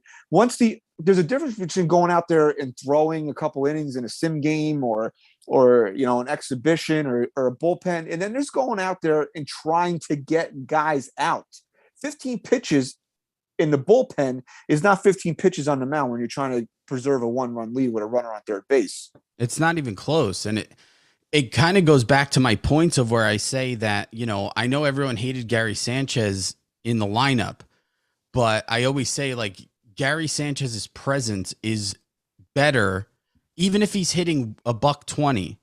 There's a difference between going out there and throwing a couple innings in a sim game or an exhibition or a bullpen, and then there's going out there and trying to get guys out. 15 pitches in the bullpen is not 15 pitches on the mound when you're trying to preserve a 1-run lead with a runner on third base. It's not even close. And it kind of goes back to my points of where I say that, you know, I know everyone hated Gary Sanchez in the lineup, but I always say, like, Gary Sanchez's presence is better, even if he's hitting a $120,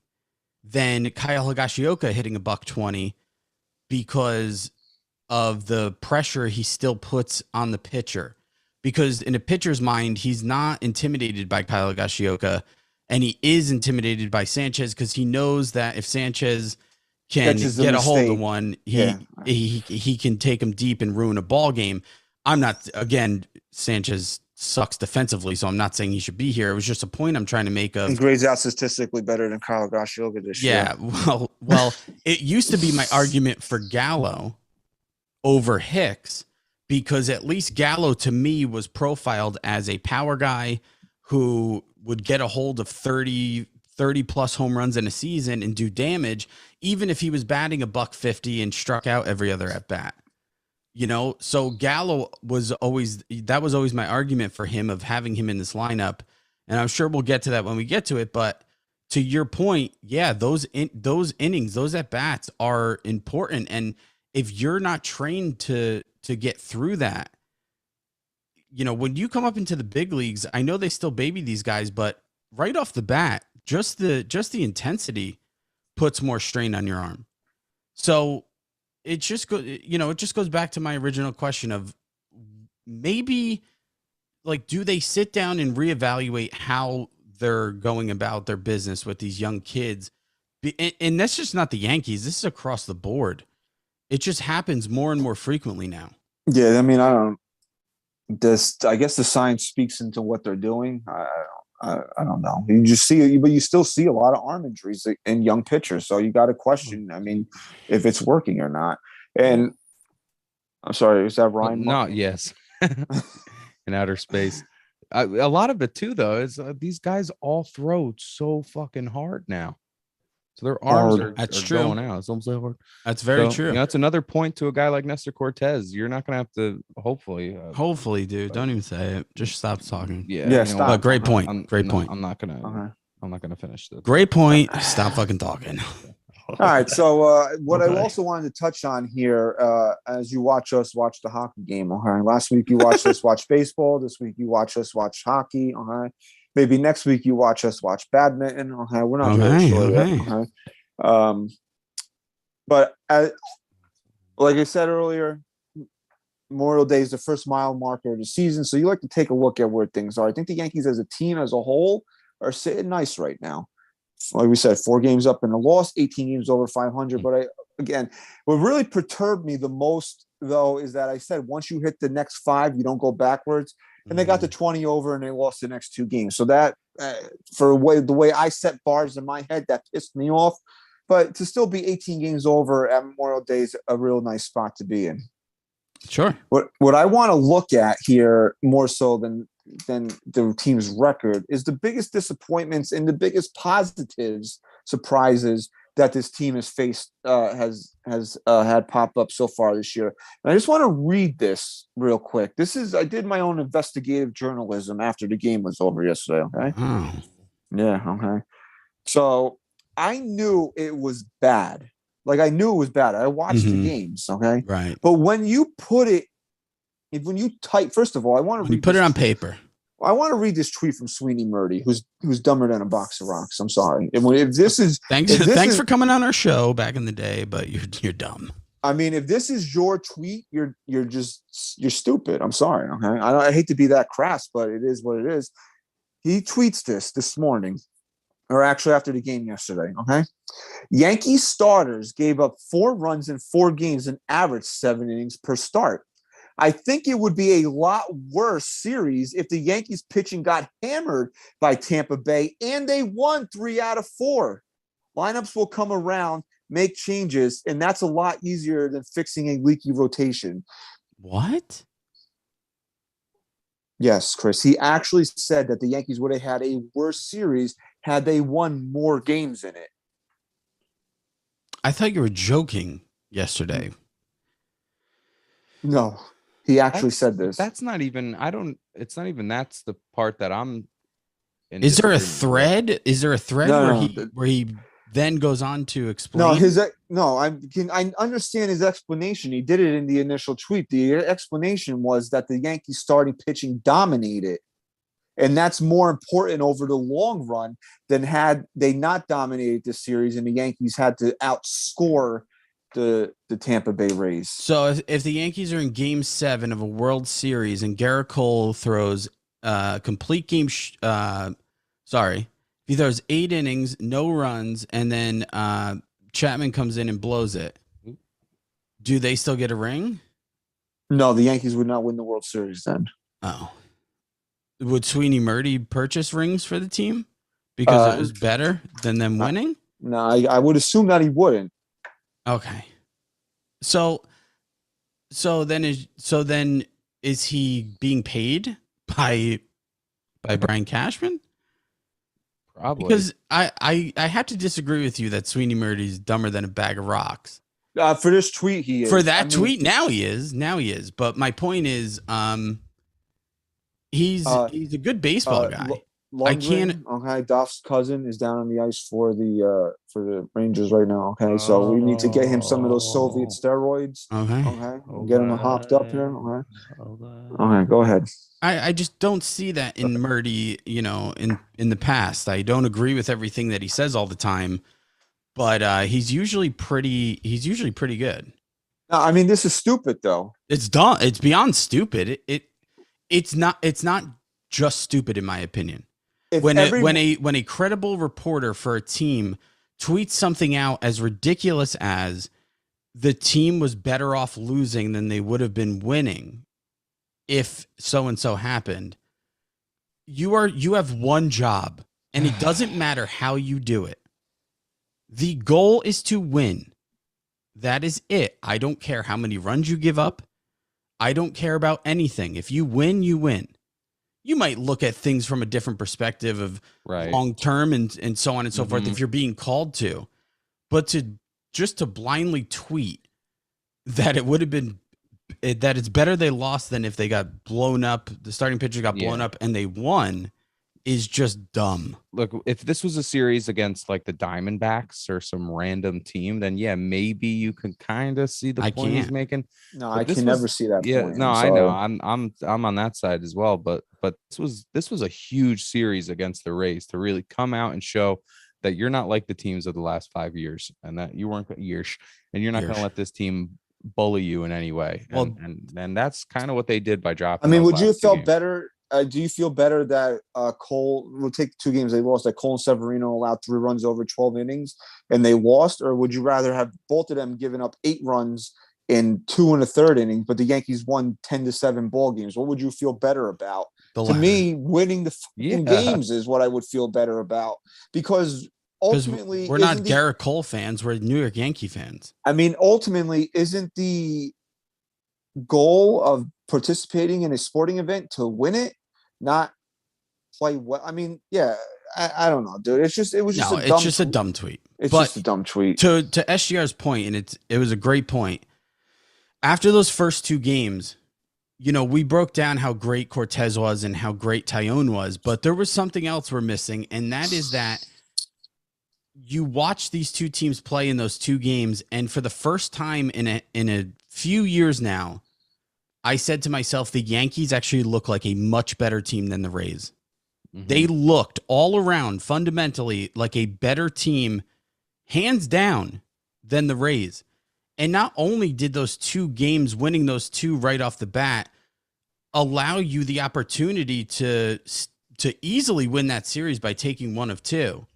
than Kyle Higashioka hitting a $120, because of the pressure he still puts on the pitcher. Because in a pitcher's mind, he's not intimidated by Kyle Higashioka, and he is intimidated by Sanchez because he knows that if Sanchez can get a hold of one, he can take him deep and ruin a ball game. I'm not, again, Sanchez sucks defensively, so I'm not saying he should be here. It was just a point I'm trying to make of. He grades out statistically better than Kyle Higashioka this year. Yeah, well, it used to be my argument for Gallo over Hicks, because at least Gallo to me was profiled as a power guy who would get a hold of 30 plus home runs in a season and do damage, even if he was batting a $150 and struck out every other at bat. You know, so Gallo was always my argument for him, of having him in this lineup. And I'm sure we'll get to that when we get to it. But to your point, yeah, those innings, those at bats are important. And if you're not trained to get through that, you know, when you come up into the big leagues, I know they still baby these guys, but right off the bat, just the intensity puts more strain on your arm. So it just goes back to my original question of, maybe, like, do they sit down and reevaluate how they're going about their business with these young kids? And that's just not the Yankees. This is across the board. It just happens more and more frequently now. Yeah, I mean, I guess the science speaks into what they're doing. I don't know. You just see, but you still see a lot of arm injuries in young pitchers. So you got to question, I mean, if it's working or not. And I'm sorry, is that Ryan? Not yes. In outer space. A lot of it too, though, is these guys all throw so fucking hard now. So their arms are going out. It's almost like hard. That's very true. You know, it's another point to a guy like Nestor Cortez. You're not going to have to, hopefully, dude. Don't even say it. Just stop talking. Yeah. Stop. But great point. Great point. I'm not gonna finish this. Great point. Stop fucking talking. All right. So what I also wanted to touch on here, as you watch us watch the hockey game. Okay. Last week you watched us watch baseball. This week you watch us watch hockey. Okay. Maybe next week you watch us watch badminton. Okay. We're not really sure yet. Okay. But like I said earlier, Memorial Day is the first mile marker of the season. So you like to take a look at where things are. I think the Yankees as a team as a whole are sitting nice right now. Like we said, 4 games up in a loss, 18 games over 500. But what really perturbed me the most, though, is that I said once you hit the next 5, you don't go backwards. And they got the 20 over and they lost the next 2 games. So that, for the way I set bars in my head, that pissed me off. But to still be 18 games over at Memorial Day is a real nice spot to be in. Sure. What I want to look at here more so than the team's record is the biggest disappointments and the biggest positives, surprises that this team has faced, has had pop up so far this year. And I just want to read this real quick. I did my own investigative journalism after the game was over yesterday. Okay. Oh. Yeah. Okay. So I knew it was bad. Like, I knew it was bad. I watched the games. Okay. Right. But when you put it, when you type, first of all, I want to put it on paper. I want to read this tweet from Sweeney Murdy, who's dumber than a box of rocks. I'm sorry. If this is thanks for coming on our show back in the day, but you're dumb. I mean, if this is your tweet, you're stupid. I'm sorry. Okay, I hate to be that crass, but it is what it is. He tweets this morning, or actually after the game yesterday. Okay, Yankees starters gave up 4 runs in 4 games and averaged 7 innings per start. I think it would be a lot worse series if the Yankees pitching got hammered by Tampa Bay and they won 3 out of 4. Lineups will come around, make changes, and that's a lot easier than fixing a leaky rotation. What? Yes, Chris. He actually said that the Yankees would have had a worse series had they won more games in it. I thought you were joking yesterday. No. He actually said this. That's not even. I don't. It's not even. That's the part that I'm. Is there a thread? Is there a thread where he then goes on to explain? I understand his explanation. He did it in the initial tweet. The explanation was that the Yankees starting pitching dominated, and that's more important over the long run than had they not dominated this series and the Yankees had to outscore the Tampa Bay Rays. So if the Yankees are in Game 7 of a World Series and Gerrit Cole throws complete game, he throws 8 innings, no runs, and then Chapman comes in and blows it, do they still get a ring? No, the Yankees would not win the World Series then. Oh. Would Sweeney Murdy purchase rings for the team because it was better than them winning? No, I would assume that he wouldn't. Okay. So then is he being paid by Brian Cashman? Probably. Because I have to disagree with you that Sweeney Murdy's dumber than a bag of rocks. For this tweet, he is. For that tweet, now he is. But my point is, he's a good baseball guy. Lundgren, I can't. Okay, Duff's cousin is down on the ice for the Rangers right now. Okay, so we need to get him some of those Soviet steroids. Okay, get him hopped up here. Okay, go ahead. I just don't see that in Murdy. In the past, I don't agree with everything that he says all the time, but he's usually pretty good. No, I mean, this is stupid though. It's dumb. It's beyond stupid. It's not just stupid in my opinion. When a credible reporter for a team tweets something out as ridiculous as the team was better off losing than they would have been winning if so and so happened, you have one job, and it doesn't matter how you do it. The goal is to win. That is it. I don't care how many runs you give up. I don't care about anything. If you win, you win. You might look at things from a different perspective of long term and so on and so forth if you're being called to. But to blindly tweet that it would have been that it's better they lost than if they got blown up, the starting pitcher got blown up and they won, is just dumb. Look, if this was a series against like the Diamondbacks or some random team, then maybe you can kind of see the point he's making. No, I can never see that point. No, I know. I'm on that side as well, but this was a huge series against the Rays to really come out and show that you're not like the teams of the last 5 years and that you weren't and you're not going to let this team bully you in any way. And that's kind of what they did by dropping. I mean, would you have felt better? Do you feel better that Cole will take 2 games they lost, that Cole and Severino allowed 3 runs over 12 innings and they lost? Or would you rather have both of them given up 8 runs in 2 1/3 inning, but the Yankees won 10-7 ball games? What would you feel better about? To me, winning the games is what I would feel better about, because ultimately we're not Gerrit Cole fans, we're New York Yankee fans. I mean, ultimately, isn't the goal of participating in a sporting event to win it, not play well? I mean, I don't know, dude. It's just a dumb tweet. It's just a dumb tweet. To SGR's point, and it was a great point. After those first 2 games, we broke down how great Cortez was and how great Tyone was, but there was something else we're missing, and that is that you watch these 2 teams play in those 2 games, and for the first time in a few years now, I said to myself, the Yankees actually look like a much better team than the Rays. They looked all around fundamentally like a better team, hands down, than the Rays. And not only did those 2 games, winning those 2 right off the bat, allow you the opportunity to easily win that series by taking 1 of 2.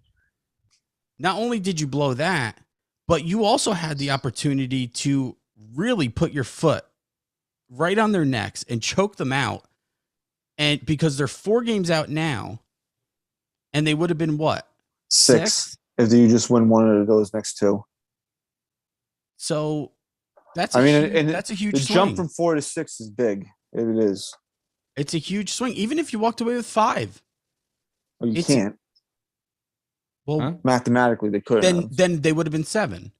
Not only did you blow that, but you also had the opportunity to really put your foot right on their necks and choke them out. And because they're 4 games out now, and they would have been what? 6 if you just win 1 of those next 2. So that's a huge the swing. Jump from 4 to 6 is big. It is. It's a huge swing. Even if you walked away with 5. Well, you can't. Well, mathematically they could. Then they would have been 7.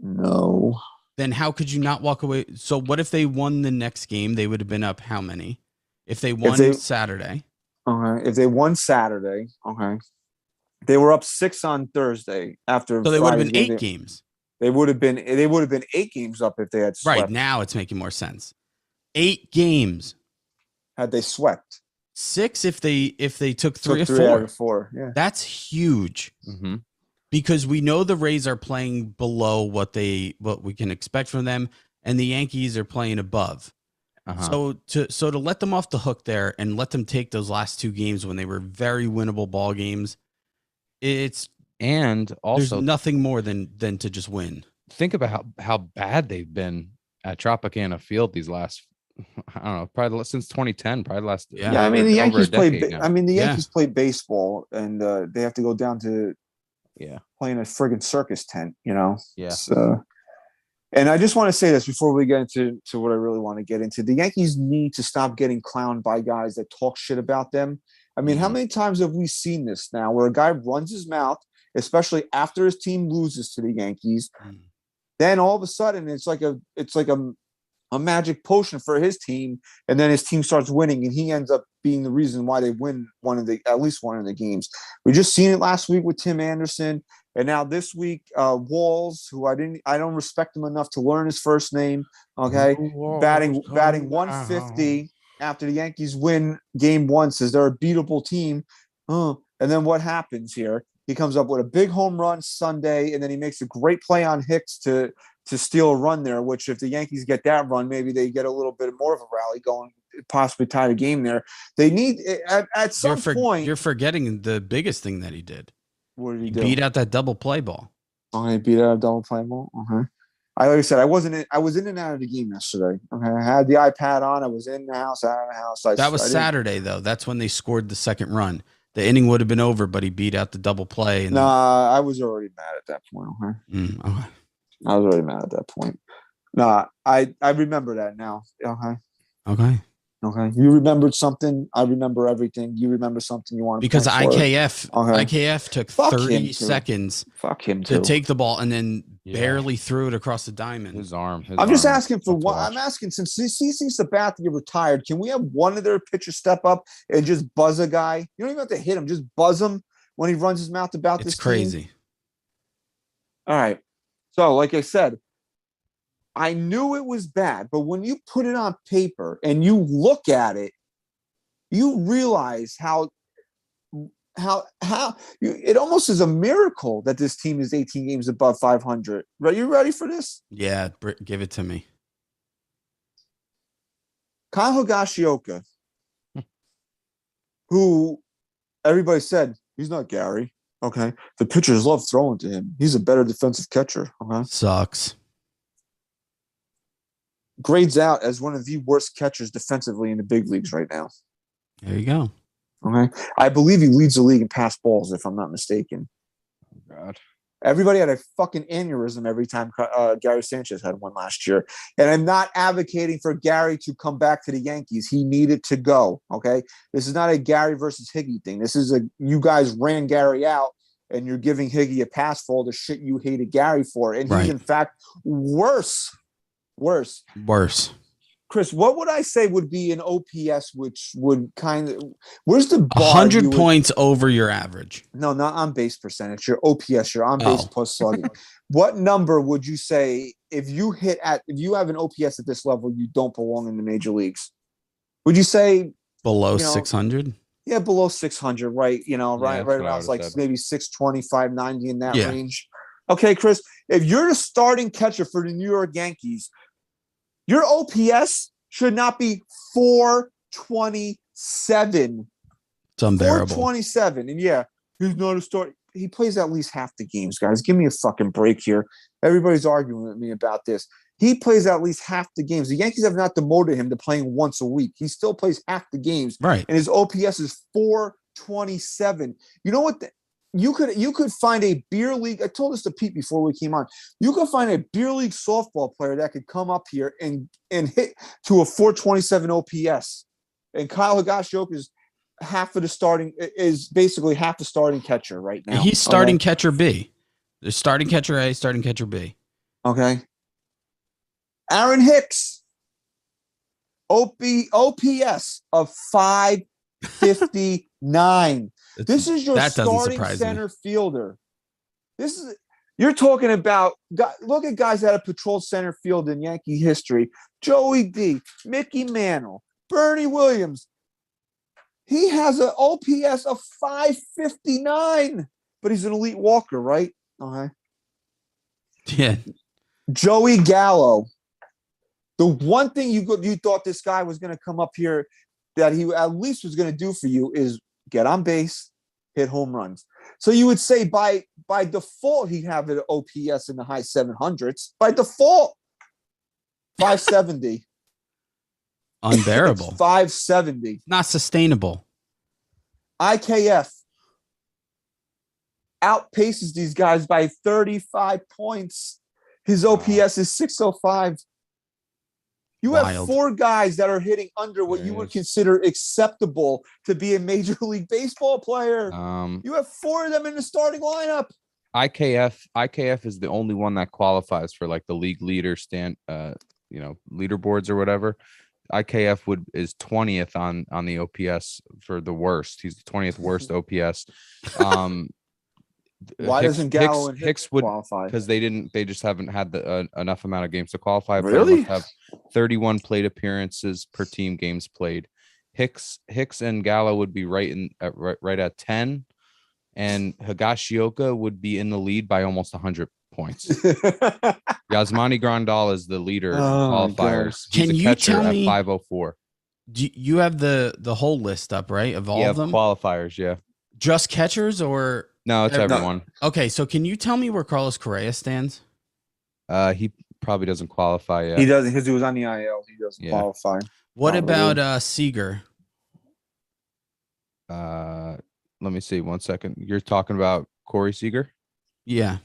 No. then how could you not walk away? So what if they won the next game? They would have been up how many? If they won Saturday. Okay. If they won Saturday, okay. They were up 6 on Thursday after. So they would have been 8 games. They would have been 8 games up if they had swept. Right, now it's making more sense. 8 games. Had they swept. 6 if they took 3 or 4. 3 out of 4. Yeah. That's huge. Mm-hmm. Because we know the Rays are playing below what we can expect from them, and the Yankees are playing above. So to let them off the hook there and let them take those last 2 games when they were very winnable ball games, there's nothing more than to just win. Think about how bad they've been at Tropicana Field these last, I don't know, probably since 2010, probably last. Yeah, I mean the Yankees play baseball, and they have to go down to playing a friggin' circus tent, you know. Yeah. And I just want to say this before we get into what I really want to get into. The Yankees need to stop getting clowned by guys that talk shit about them. I mean, how many times have we seen this now where a guy runs his mouth, especially after his team loses to the Yankees? Then all of a sudden it's like a magic potion for his team, and then his team starts winning, and he ends up being the reason why they win at least one of the games. We just seen it last week with Tim Anderson, and now this week, Walls, who I don't respect him enough to learn his first name. Okay, batting 150 after the Yankees win game 1, says they're a beatable team. And then what happens here? He comes up with a big home run Sunday, and then he makes a great play on Hicks to steal a run there, which if the Yankees get that run, maybe they get a little bit more of a rally going, possibly tie the game there. They need at some point. You're forgetting the biggest thing that he did. What did he do? Beat out that double play ball. Oh, he beat out a double play ball. Okay. Like I said, I was in and out of the game yesterday. Okay. I had the iPad on. I was in the house, out of the house. That was Saturday, though. That's when they scored the second run. The inning would have been over, but he beat out the double play. I was already mad at that point. Okay. Okay. I was already mad at that point. I remember that now. Okay. You remembered something. I remember everything. You remember something you want to because IKF took 30 seconds to take the ball and then barely threw it across the diamond. His arm. I'm just asking for one. I'm asking since CC Sabathia retired, can we have one of their pitchers step up and just buzz a guy? You don't even have to hit him. Just buzz him when he runs his mouth about this. It's crazy. All right. So, like I said, I knew it was bad, but when you put it on paper and you look at it, you realize how it almost is a miracle that this team is 18 games above 500. Are you ready for this? Yeah, give it to me. Kyle Higashioka, who everybody said he's not Gary. Okay, the pitchers love throwing to him. He's a better defensive catcher. Okay, sucks. Grades out as one of the worst catchers defensively in the big leagues right now. There you go. Okay. I believe he leads the league in pass balls, if I'm not mistaken. Oh, God. Everybody had a fucking aneurysm every time Gary Sanchez had one last year. And I'm not advocating for Gary to come back to the Yankees. He needed to go. Okay. This is not a Gary versus Higgy thing. This is you guys ran Gary out and you're giving Higgy a pass for all the shit you hated Gary for. And he's in fact worse. Chris, what would I say would be an OPS, which would kind of where's the bar? 100 points over your average. No, not on base percentage. Your OPS, your on base plus slugging. What number would you say if you have an OPS at this level, you don't belong in the major leagues? Would you say below 600? Yeah, below 600, right? Right around like maybe 620, 590 in that range. Okay, Chris, if you're the starting catcher for the New York Yankees, your OPS should not be 427. It's unbearable. 427. And he's not a start. He plays at least half the games, guys. Give me a fucking break here. Everybody's arguing with me about this. He plays at least half the games. The Yankees have not demoted him to playing once a week. He still plays half the games. Right. And his OPS is 427. You know what? You could find a beer league. I told this to Pete before we came on. You could find a beer league softball player that could come up here and hit to a 427 OPS. And Kyle Higashioka is basically half the starting catcher right now. He's starting catcher B. There's starting catcher A, starting catcher B. Okay. Aaron Hicks, OPS of 559. This is your starting center fielder. You're talking about, look at guys that have patrolled center field in Yankee history. Joey D, Mickey Mantle, Bernie Williams. He has an OPS of 559, but he's an elite walker, right? Okay. Yeah. Joey Gallo. The one thing you thought this guy was going to come up here that he at least was going to do for you is get on base, hit home runs. So you would say by default, he'd have an OPS in the high 700s. By default, 570. Unbearable. 570. Not sustainable. IKF outpaces these guys by 35 points. His OPS is 605. You have 4 guys that are hitting under what you would consider acceptable to be a Major League Baseball player. You have 4 of them in the starting lineup. IKF is the only one that qualifies for like the league leader leaderboards or whatever. IKF is 20th on the OPS for the worst. He's the 20th worst OPS. Why doesn't Gallo and Hicks would qualify? Because they just haven't had the enough amount of games to qualify. Really? But have 31 plate appearances per team games played. Hicks and Gallo would be right at 10, and Higashioka would be in the lead by almost 100 points. Yasmani Grandal is the leader in qualifiers. He's Can a you catcher tell at me? 504. Do you have the whole list up, right? Of all of them? Qualifiers, yeah. Just catchers or? No, it's everyone. Okay, so can you tell me where Carlos Correa stands? He probably doesn't qualify yet. He doesn't because he was on the IL. He doesn't qualify. What about Seager? Let me see 1 second. You're talking about Corey Seager? Yeah.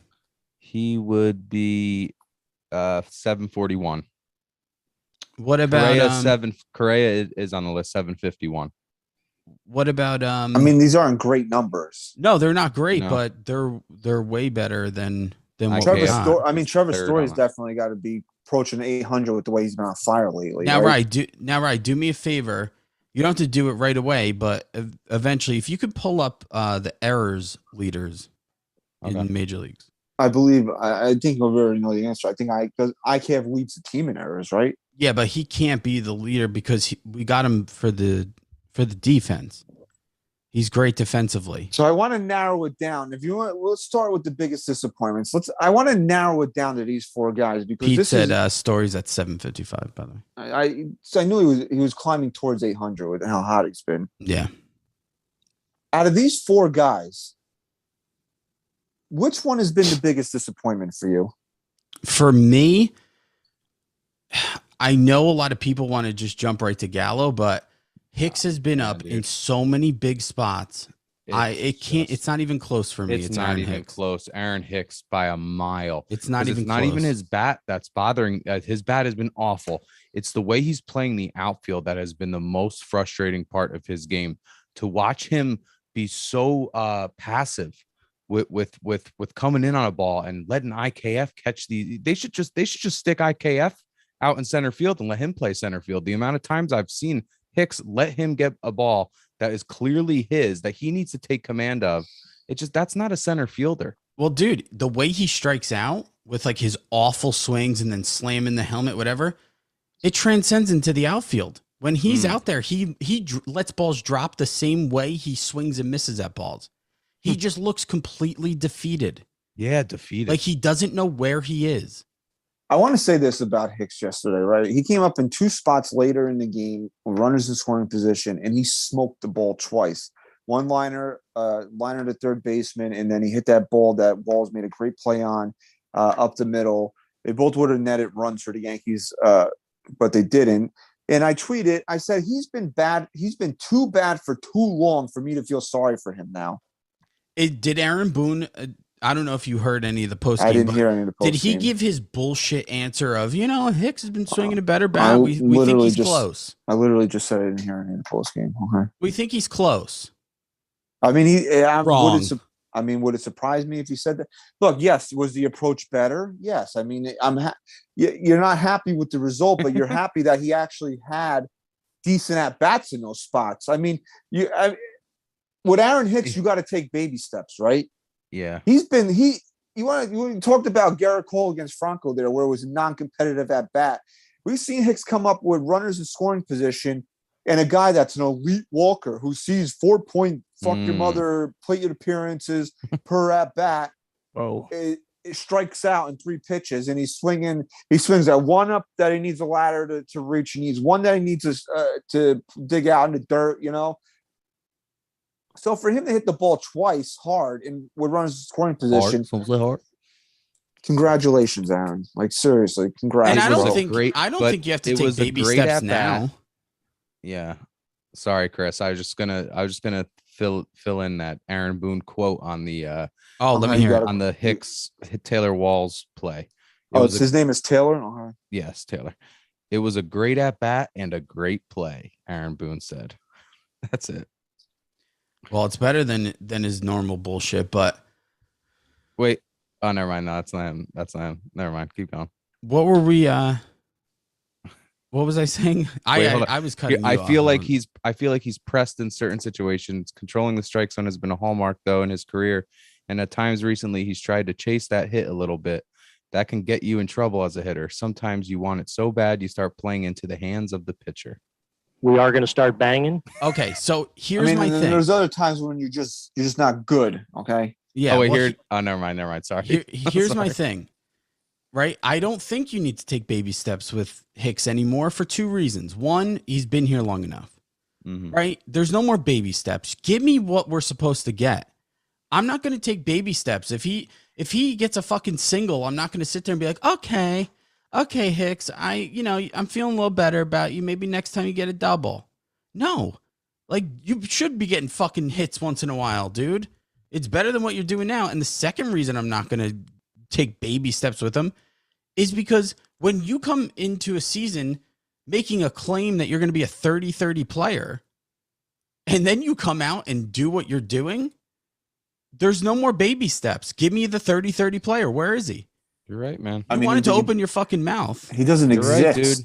He would be 741. What about Correa is on the list, 751. What about I mean, these aren't great numbers. No, they're not great, No. but they're way better than what Trevor we got. Trevor Third Story's on definitely got to be approaching 800 with the way he's been on fire lately. Now, right? do me a favor. You don't have to do it right away, but eventually, if you could pull up the errors leaders in major leagues. I believe I think we already know the answer. I think because IKF leads the team in errors, right? Yeah, but he can't be the leader because we got him for the defense. He's great defensively. So I want to narrow it down. If you want, let's start with the biggest disappointments. I want to narrow it down to these 4 guys because Pete said Story's at 755. By the way, I knew he was climbing towards 800 with how hot he's been. Yeah. Out of these 4 guys, which one has been the biggest disappointment for you? For me, I know a lot of people want to just jump right to Gallo, but Hicks has been up in so many big spots. It's not even close for me. It's not Aaron even Hicks. close. Aaron Hicks by a mile. It's not even not close. even his bat that's bothering. His bat has been awful. It's the way he's playing the outfield that has been the most frustrating part of his game. To watch him be so passive with coming in on a ball and letting IKF catch they should just stick IKF out in center field and let him play center field. The amount of times I've seen Hicks let him get a ball that is clearly his, that he needs to take command of. That's not a center fielder. Well, dude, the way he strikes out with like his awful swings and then slamming the helmet, whatever, it transcends into the outfield. When he's out there, he lets balls drop the same way he swings and misses at balls. He just looks completely defeated. Yeah, defeated. Like he doesn't know where he is. I want to say this about Hicks yesterday, right? He came up in 2 spots later in the game, runners in scoring position, and he smoked the ball twice. One liner to third baseman, and then he hit that ball that Walls made a great play on up the middle. They both would have netted runs for the Yankees, but they didn't. And I tweeted, I said, he's been bad. He's been too bad for too long for me to feel sorry for him now. Did Aaron Boone... I don't know if you heard any of the post game. I didn't hear any of the post game. Did he give his bullshit answer of, Hicks has been swinging a better bat? We think he's close. I literally just said I didn't hear any of the post game. Okay. We think he's close. I mean, Wrong. I mean, would it surprise me if he said that? Look, yes, was the approach better? Yes. I mean, you're not happy with the result, but you're happy that he actually had decent at bats in those spots. I mean, with Aaron Hicks, you got to take baby steps, right? Yeah. You talked about Gerrit Cole against Franco there, where it was a non-competitive at bat. We've seen Hicks come up with runners in scoring position, and a guy that's an elite walker who sees 4 fuck your mother plate appearances per at bat. Oh, it strikes out in 3 pitches, and he's swinging. He swings that one up that he needs a ladder to reach. He needs one that he needs to dig out in the dirt. So for him to hit the ball twice hard and with runners in scoring position, hard. Congratulations, Aaron. Like seriously, congrats. And I don't bro. think you have to take baby steps now. Yeah. Sorry, Chris. I was just gonna fill in that Aaron Boone quote on the let me hear it. on the Hicks Taylor Walls play. His name is Taylor. Okay. Yes, Taylor. It was a great at bat and a great play, Aaron Boone said. That's it. Well, it's better than his normal bullshit, but wait. Oh, never mind. No, that's not him. That's not him. Never mind. Keep going. What were we what was I saying? I was cutting. I feel like he's pressed in certain situations. Controlling the strike zone has been a hallmark though in his career. And at times recently he's tried to chase that hit a little bit. That can get you in trouble as a hitter. Sometimes you want it so bad you start playing into the hands of the pitcher. We are going to start banging. Okay, so here's my thing. There's other times when you're just not good. Okay. Yeah. Oh, wait, never mind. Sorry. Here's my thing. Right. I don't think you need to take baby steps with Hicks anymore for 2 reasons. One, he's been here long enough. Mm-hmm. Right. There's no more baby steps. Give me what we're supposed to get. I'm not going to take baby steps. If he gets a fucking single, I'm not going to sit there and be like, okay, Hicks, I'm feeling a little better about you. Maybe next time you get a double. No, like you should be getting fucking hits once in a while, dude. It's better than what you're doing now. And the second reason I'm not going to take baby steps with him is because when you come into a season making a claim that you're going to be a 30-30 player, and then you come out and do what you're doing, there's no more baby steps. Give me the 30-30 player. Where is he? You're right, man. You wanted to open your fucking mouth. He doesn't exist. Right, dude.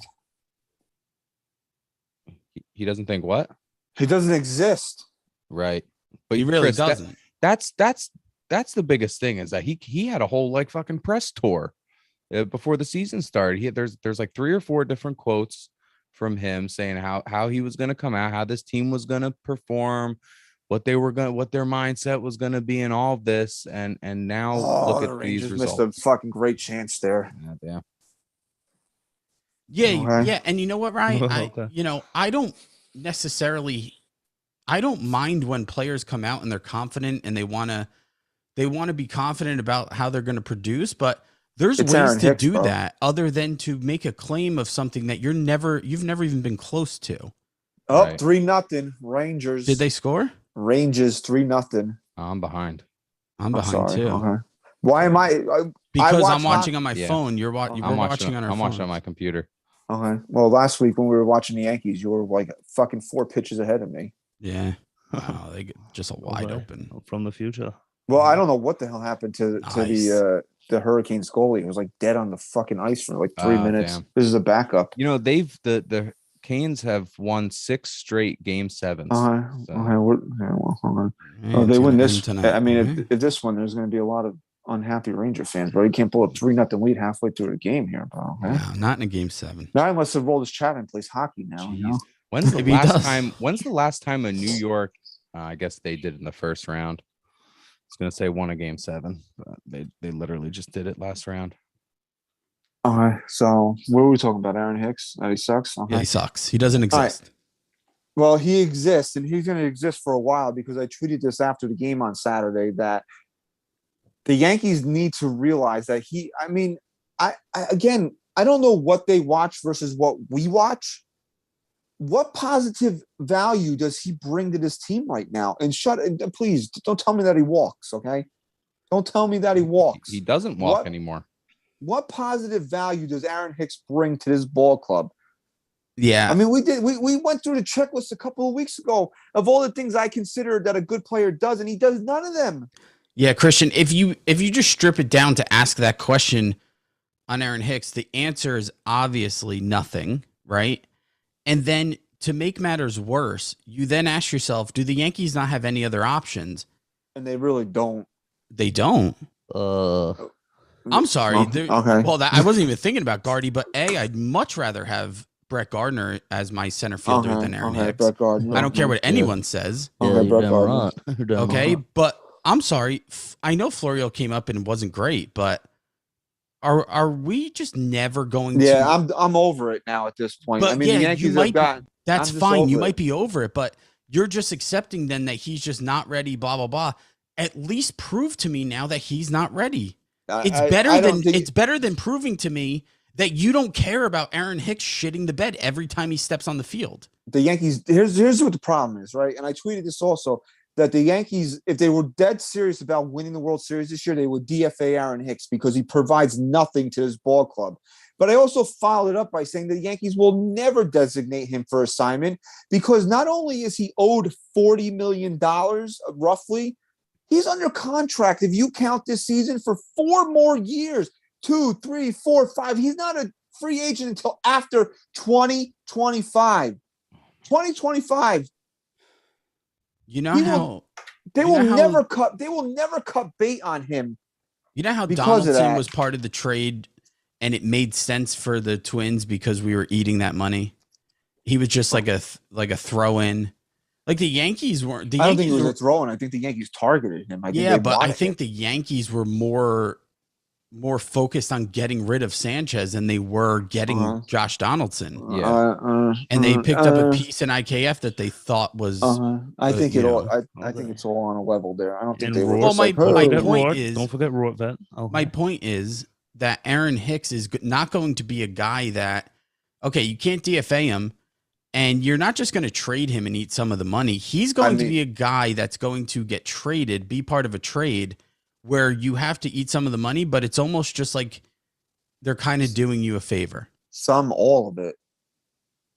He doesn't think what? He doesn't exist. Right. But He really doesn't. That's the biggest thing is that he had a whole like fucking press tour before the season started. There's like 3 or 4 different quotes from him saying how he was going to come out, how this team was going to perform, what their mindset was going to be in all of this, and now look at these results. Missed a fucking great chance there. Yeah, and you know what, Ryan? I don't mind when players come out and they're confident and they want to be confident about how they're going to produce, but there's ways to do that other than to make a claim of something that you've never even been close to. Oh, 3-0 Rangers. Did they score? Rangers 3-0. I'm behind. I'm behind too. Okay. Why am I? Because I'm watching on my phone. You're watching on our phone. I'm watching on my computer. Okay. Well, last week when we were watching the Yankees, you were like fucking 4 pitches ahead of me. Yeah. Wow, they get just a wide open from the future. Well, I don't know what the hell happened to the Hurricanes goalie. It was like dead on the fucking ice for like 3 minutes. Damn. This is a backup. The Canes have won 6 straight game 7s. They win this tonight. I mean, if this one, there's going to be a lot of unhappy Ranger fans, bro. You can't pull a 3-0 lead halfway through the game here, bro. Okay? Wow, not in a game 7. Now I must have rolled his chat and plays hockey now. You know? When's the last time a New York? I guess they did in the first round. I was gonna say won a game 7, but they literally just did it last round. All right. So what were we talking about? Aaron Hicks? That he sucks. Okay. Yeah, he sucks. He doesn't exist. Right. Well, he exists, and he's going to exist for a while because I tweeted this after the game on Saturday that the Yankees need to realize that I don't know what they watch versus what we watch. What positive value does he bring to this team right now? And please don't tell me that he walks. Okay. Don't tell me that he walks. He doesn't walk anymore. What positive value does Aaron Hicks bring to this ball club? Yeah. I mean, we went through the checklist a couple of weeks ago of all the things I consider that a good player does, and he does none of them. Yeah, Christian, if you just strip it down to ask that question on Aaron Hicks, the answer is obviously nothing, right? And then to make matters worse, you then ask yourself, do the Yankees not have any other options? And they really don't. They don't. I'm sorry. Okay. Well, I wasn't even thinking about Gardy, but I'd much rather have Brett Gardner as my center fielder than Aaron Hicks. Brett Gardner. I don't care what anyone says. Okay, Brett Gardner. Okay, but I'm sorry. I know Florio came up and wasn't great, but are we just never going to? Yeah, I'm over it now at this point. But I mean, the Yankees have gotten. That's fine. You might be over it, but you're just accepting then that he's just not ready, blah, blah, blah. At least prove to me now that he's not ready. It's better than proving to me that you don't care about Aaron Hicks shitting the bed every time he steps on the field. The Yankees, here's what the problem is, right? And I tweeted this also, that the Yankees, if they were dead serious about winning the World Series this year, they would DFA Aaron Hicks because he provides nothing to this ball club. But I also followed it up by saying the Yankees will never designate him for assignment because not only is he owed $40 million roughly, he's under contract, if you count this season, for 4 more years. 2, 3, 4, 5. He's not a free agent until after 2025. 2025. You know how they will never cut bait on him. You know how Donaldson was part of the trade and it made sense for the Twins because we were eating that money. He was just like a throw in. Like the Yankees weren't. I don't think it was a throw in. I think the Yankees targeted him. I think the Yankees were more focused on getting rid of Sanchez than they were getting Josh Donaldson. And they picked up a piece in IKF that they thought was. I think it's all on a level there. I don't think they were. Well, my point is, don't forget Roy Vet. My point is that Aaron Hicks is not going to be a guy that, okay, you can't DFA him, and you're not just going to trade him and eat some of the money. He's going to be a guy that's going to get traded, be part of a trade where you have to eat some of the money, but it's almost just like they're kind of doing you a favor. All of it.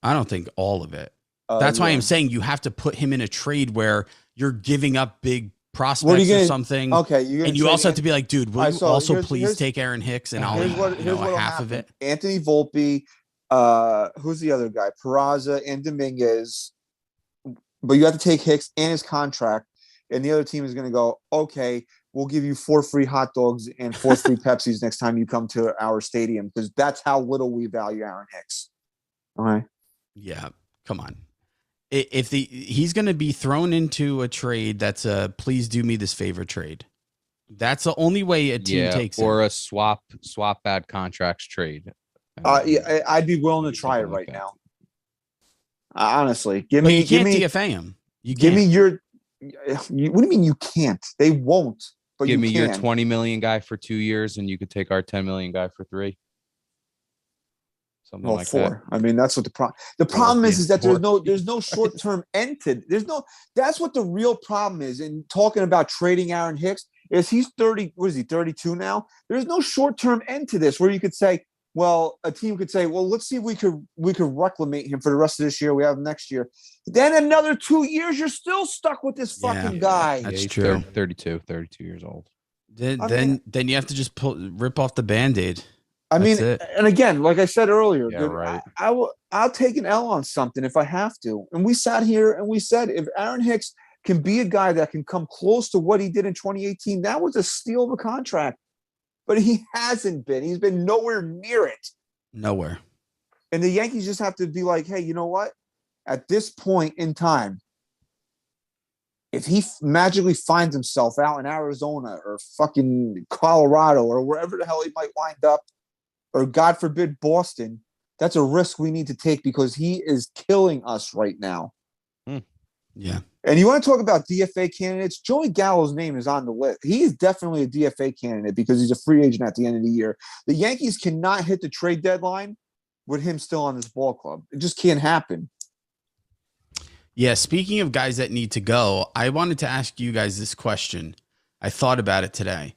I don't think all of it. That's why I'm saying you have to put him in a trade where you're giving up big prospects or something. Okay. And you also have to be like, dude, will you also please take Aaron Hicks and I'll eat half of it? Anthony Volpe, who's the other guy? Peraza and Dominguez. But you have to take Hicks and his contract. And the other team is going to go, okay, we'll give you 4 free hot dogs and 4 free Pepsis next time you come to our stadium because that's how little we value Aaron Hicks. All right. Yeah, come on. If he's going to be thrown into a trade that's a please do me this favor trade. That's the only way a team takes or him. A swap bad contracts trade. I'd be willing to try it right now. Honestly, you can't DFA him. Give me your. What do you mean you can't? They won't. But give me your 20 million guy for 2 years, and you could take our 10 million guy for 3. Something like 4. that. I mean, that's what the problem. The problem is that there's no short term end to. That's what the real problem is. In talking about trading Aaron Hicks, is he's 30. What is he? 32 now. There's no short term end to this where you could say, well, a team could say, well, let's see if we could reclamate him for the rest of this year. We have next year. Then another 2 years, you're still stuck with this fucking guy. That's true. 32 years old. Then you have to just rip off the Band-Aid. I mean, and again, like I said earlier, right. I'll take an L on something if I have to. And we sat here and we said, if Aaron Hicks can be a guy that can come close to what he did in 2018, that was a steal of a contract. But he hasn't been. He's been nowhere near it. Nowhere. And the Yankees just have to be like, hey, you know what? At this point in time, if he magically finds himself out in Arizona or fucking Colorado or wherever the hell he might wind up, or God forbid, Boston, that's a risk we need to take because he is killing us right now. Yeah. And you want to talk about DFA candidates? Joey Gallo's name is on the list. He is definitely a DFA candidate because he's a free agent at the end of the year. The Yankees cannot hit the trade deadline with him still on this ball club. It just can't happen. Yeah, speaking of guys that need to go, I wanted to ask you guys this question. I thought about it today.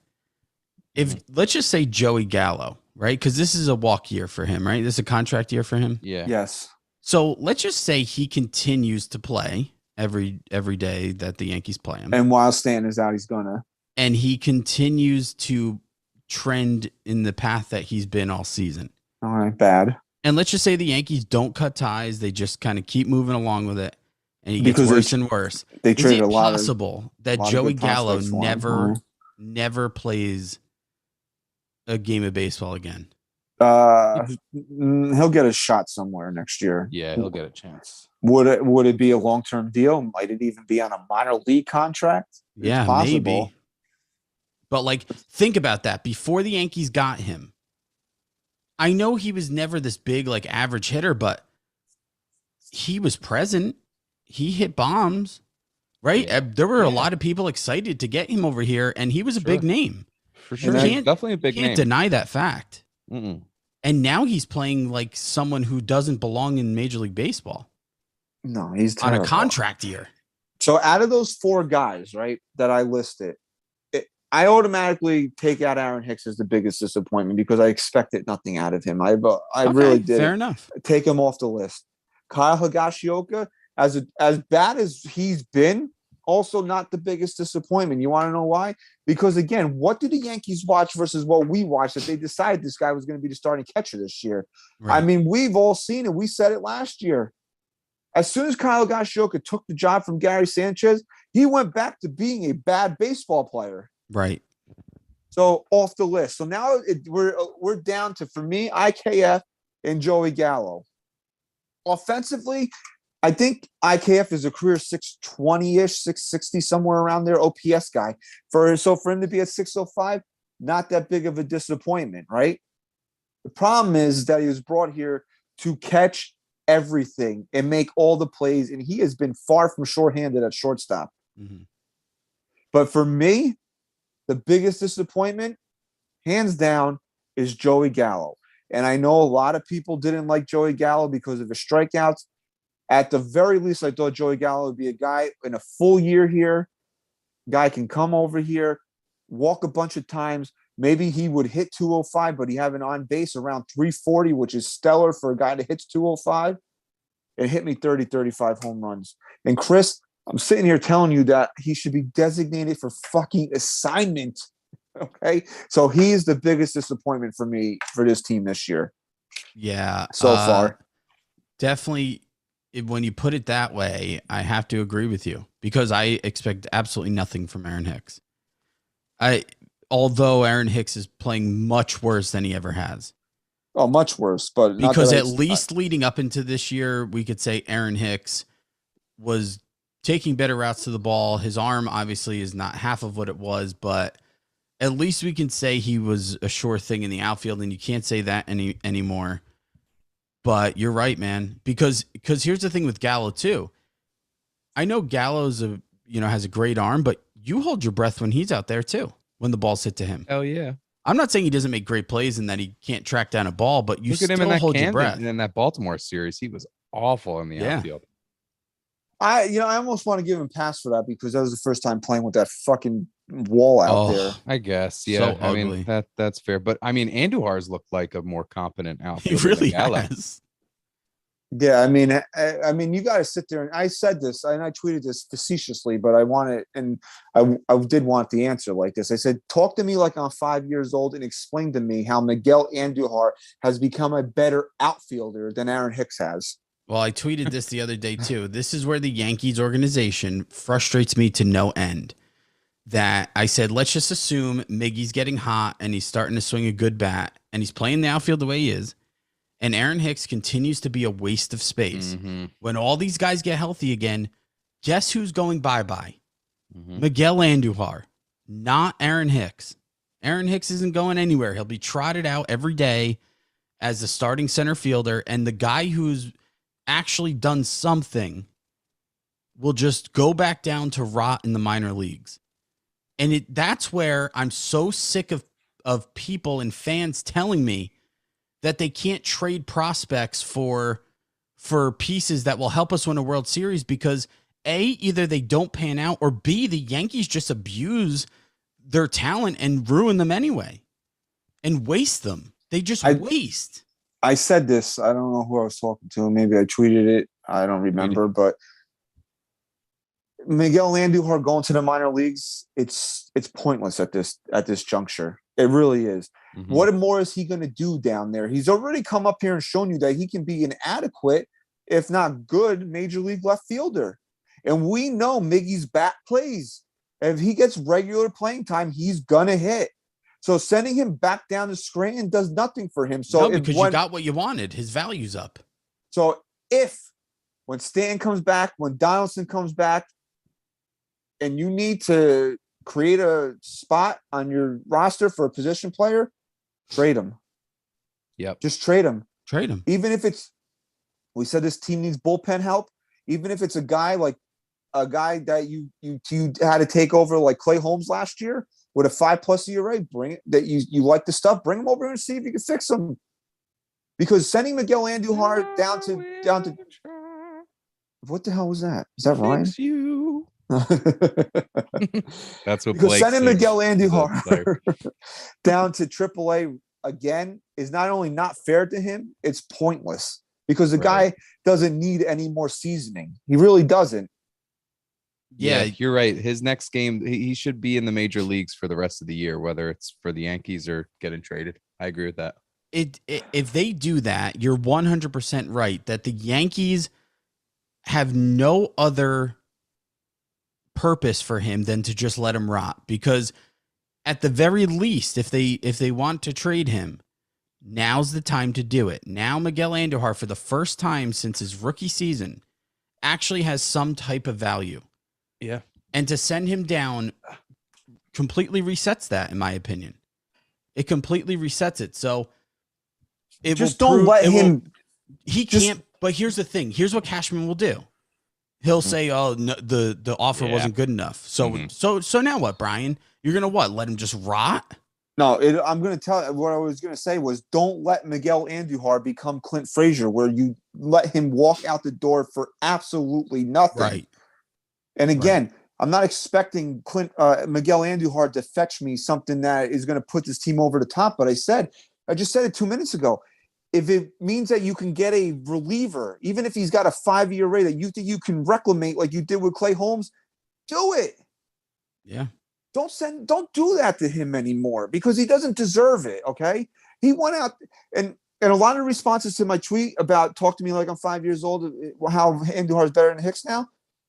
Let's just say Joey Gallo, right? Because this is a walk year for him, right? This is a contract year for him. Yeah. Yes. So let's just say he continues to play every day that the Yankees play him. And while Stanton is out, he's gonna. and he continues to trend in the path that he's been all season. All right, bad. And let's just say the Yankees don't cut ties. They just kind of keep moving along with it. And he Because gets worse and worse. They Is traded it a lot possible that lot of Joey good Gallo prospects for him. never plays a game of baseball again? He'll get a shot somewhere next year. Yeah, he'll get a chance. Would it be a long-term deal? Might it even be on a minor league contract? Yeah, it's possible. maybe. But like, think about that. Before the Yankees got him, I know he was never this big, like, average hitter, but he was present. He hit bombs, right? Yeah. There were a lot of people excited to get him over here, and he was a big name. For sure. Definitely a big name. Can't deny that fact. Mm-mm. And now he's playing like someone who doesn't belong in Major League Baseball. No, he's on terrible. a contract year. So out of those 4 guys, right, that I listed, I automatically take out Aaron Hicks as the biggest disappointment because I expected nothing out of him. I really did. Fair enough. Take him off the list. Kyle Higashioka, as bad as he's been, also not the biggest disappointment. You want to know why? Because again, what did the Yankees watch versus what we watched that they decided this guy was going to be the starting catcher this year? Right. I mean, we've all seen it. We said it last year. As soon as Kyle Higashioka took the job from Gary Sanchez, he went back to being a bad baseball player. Right. So off the list. So now we're down to, for me, IKF and Joey Gallo. Offensively, I think IKF is a career 620-ish, 660, somewhere around there, OPS guy. For him to be at 605, not that big of a disappointment, right? The problem is that he was brought here to catch everything and make all the plays, and he has been far from shorthanded at shortstop. Mm-hmm. But for me, the biggest disappointment, hands down, is Joey Gallo. And I know a lot of people didn't like Joey Gallo because of his strikeouts. At the very least, I thought Joey Gallo would be a guy in a full year here. Guy can come over here, walk a bunch of times. Maybe he would hit 205, but he have an on base around 340, which is stellar for a guy that hits 205. And hit me 30, 35 home runs. And Chris, I'm sitting here telling you that he should be designated for fucking assignment. Okay. So he is the biggest disappointment for me for this team this year. Yeah. So far. Definitely. When you put it that way, I have to agree with you because I expect absolutely nothing from Aaron Hicks. Although Aaron Hicks is playing much worse than he ever has. Oh, much worse. But because at least leading up into this year, we could say Aaron Hicks was taking better routes to the ball. His arm obviously is not half of what it was, but at least we can say he was a sure thing in the outfield, and you can't say that anymore. But you're right, man. Because here's the thing with Gallo too. I know Gallo's has a great arm, but you hold your breath when he's out there too, when the ball's hit to him. Hell yeah. I'm not saying he doesn't make great plays and that he can't track down a ball, but you look at him still in hold your breath. In that Baltimore series, he was awful in the outfield. I almost want to give him a pass for that because that was the first time playing with that fucking wall out there. I guess, yeah. So I mean that's fair, but I mean Andujar's looked like a more competent outfielder. He really has. Yeah, I mean, you got to sit there, and I said this, and I tweeted this facetiously, but I wanted, and I did want the answer like this. I said, talk to me like I'm 5 years old and explain to me how Miguel Andujar has become a better outfielder than Aaron Hicks has. Well, I tweeted this the other day too. This is where the Yankees organization frustrates me to no end. That I said, let's just assume Miggy's getting hot and he's starting to swing a good bat and he's playing the outfield the way he is. And Aaron Hicks continues to be a waste of space. Mm-hmm. When all these guys get healthy again, guess who's going bye-bye? Mm-hmm. Miguel Andujar, not Aaron Hicks. Aaron Hicks isn't going anywhere. He'll be trotted out every day as the starting center fielder, and the guy who's actually done something will just go back down to rot in the minor leagues. And that's where I'm so sick of people and fans telling me that they can't trade prospects for pieces that will help us win a World Series because A, either they don't pan out, or B, the Yankees just abuse their talent and ruin them anyway and waste them. They just waste. I said this. I don't know who I was talking to. Maybe I tweeted it. I don't remember, but Miguel Andujar going to the minor leagues, it's pointless at this juncture. It really is. Mm-hmm. What more is he going to do down there? He's already come up here and shown you that he can be an adequate, if not good, major league left fielder. And we know Miggy's bat plays. If he gets regular playing time, he's gonna hit. So sending him back down to Scranton does nothing for him. So no, because you got what you wanted. His value's up. So when Stanton comes back, when Donaldson comes back, and you need to create a spot on your roster for a position player, trade him. Yep. Just trade him. Trade him. Even if we said this team needs bullpen help, even if it's a guy that you had to take over like Clay Holmes last year with a 5+ ERA, bring it that you like the stuff, bring him over and see if you can fix him. Because sending Miguel Andujar down to what the hell was that? Is that Ryan? Fix you. That's what because Blake sending sings. Miguel Andujar down to AAA again is not only not fair to him, it's pointless because the guy doesn't need any more seasoning. He really doesn't. Yeah, you're right. His next game, he should be in the major leagues for the rest of the year, whether it's for the Yankees or getting traded. I agree with that. If they do that, you're 100% right that the Yankees have no other purpose for him than to just let him rot. Because at the very least, if they want to trade him, now's the time to do it. Now Miguel Andujar, for the first time since his rookie season, actually has some type of value. Yeah. And to send him down completely resets that, in my opinion. It completely resets it. So it just don't let him. He can't. But here's the thing. Here's what Cashman will do. He'll say, "Oh, no, the offer wasn't good enough." So so now what, Brian? You're gonna what? Let him just rot? No, I'm going to tell what I was going to say was don't let Miguel Andujar become Clint Frazier, where you let him walk out the door for absolutely nothing. Right. And again, I'm not expecting Miguel Andujar to fetch me something that is going to put this team over the top. But I just said it 2 minutes ago. If it means that you can get a reliever, even if he's got a 5 ERA that you think you can reclamate like you did with Clay Holmes, do it. Yeah. Don't do that to him anymore because he doesn't deserve it. Okay. He went out and a lot of responses to my tweet about talk to me like I'm 5 years old, how Andujar is better than Hicks now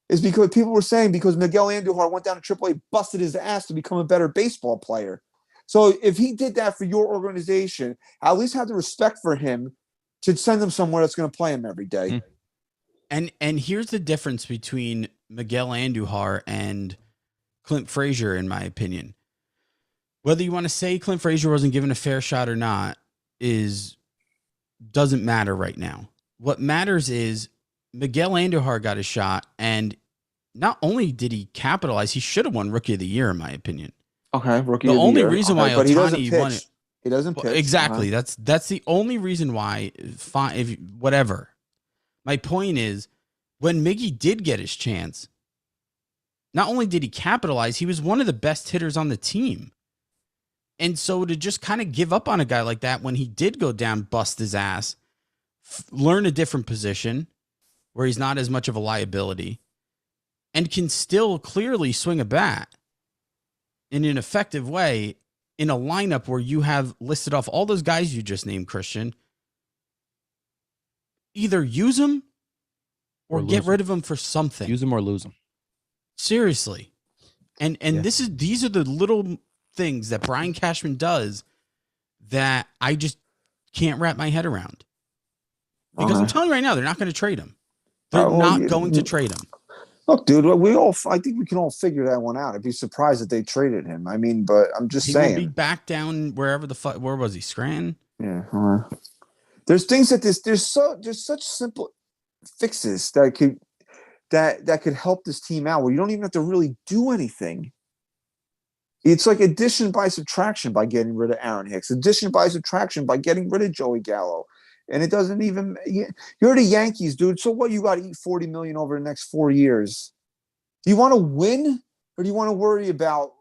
is because people were saying because Miguel Andujar went down to AAA, busted his ass to become a better baseball player. So if he did that for your organization, at least have the respect for him to send him somewhere that's going to play him every day. And here's the difference between Miguel Andujar and Clint Frazier, in my opinion. Whether you want to say Clint Frazier wasn't given a fair shot or not doesn't matter right now. What matters is Miguel Andujar got a shot, and not only did he capitalize, he should have won Rookie of the Year, in my opinion. Okay, Rookie the of the only Year. reason why but Ohtani won it. He doesn't pitch. Exactly. That's the only reason why. Fine, if whatever. My point is, when Miggy did get his chance, not only did he capitalize, he was one of the best hitters on the team. And so to just kind of give up on a guy like that when he did go down, bust his ass, learn a different position where he's not as much of a liability and can still clearly swing a bat in an effective way in a lineup where you have listed off all those guys you just named, Christian, either use them or get rid of them for something. Use them or lose them. Seriously. And these are the little things that Brian Cashman does that I just can't wrap my head around. Because I'm telling you right now, they're not going to trade him. They're not going to trade him. Look, dude, I think we can all figure that one out. I'd be surprised if they traded him. I mean, but I'm just saying. He will be back down wherever the fuck. Where was he? Scranton? Yeah. There's things that there's such simple fixes that could help this team out where you don't even have to really do anything. It's like addition by subtraction by getting rid of Aaron Hicks, addition by subtraction by getting rid of Joey Gallo. And it doesn't even, you're the Yankees, dude. So what, you got to eat $40 million over the next 4 years? Do you want to win or do you want to worry about,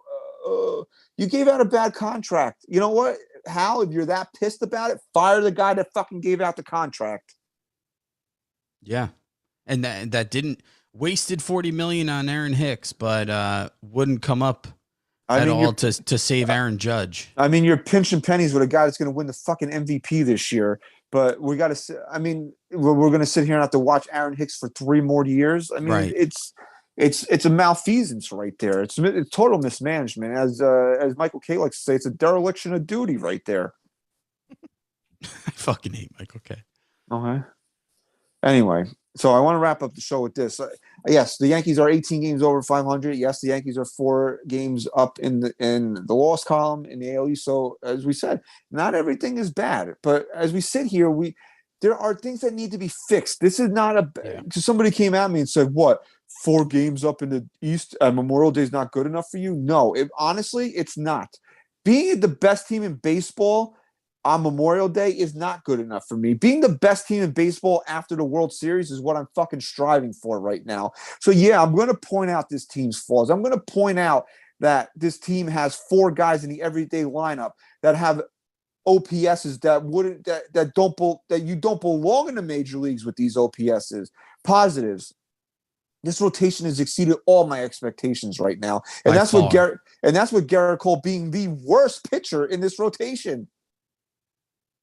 you gave out a bad contract. You know what, Hal, if you're that pissed about it, fire the guy that fucking gave out the contract. Yeah. And that didn't, wasted $40 million on Aaron Hicks, but wouldn't come up I at mean, all to save Aaron Judge. I mean, you're pinching pennies with a guy that's going to win the fucking MVP this year. But we got to. I mean, we're going to sit here and have to watch Aaron Hicks for 3 more years. I mean, Right. it's a malfeasance right there. It's total mismanagement. As Michael K likes to say, it's a dereliction of duty right there. I fucking hate Michael K. Okay. Anyway, so I want to wrap up the show with this. Yes, the Yankees are 18 games over 500. Yes, the Yankees are 4 games up in the loss column in the AL East. So as we said, not everything is bad. But as we sit here, there are things that need to be fixed. This is not somebody came at me and said, "What? 4 games up in the East Memorial Day is not good enough for you?" No, honestly, it's not. Being the best team in baseball on Memorial Day is not good enough for me. Being the best team in baseball after the World Series is what I'm fucking striving for right now. So yeah, I'm going to point out this team's flaws. I'm going to point out that this team has 4 guys in the everyday lineup that have OPSs that you don't belong in the major leagues with these OPSs. Positives. This rotation has exceeded all my expectations right now. And that's what Gerrit Cole being the worst pitcher in this rotation.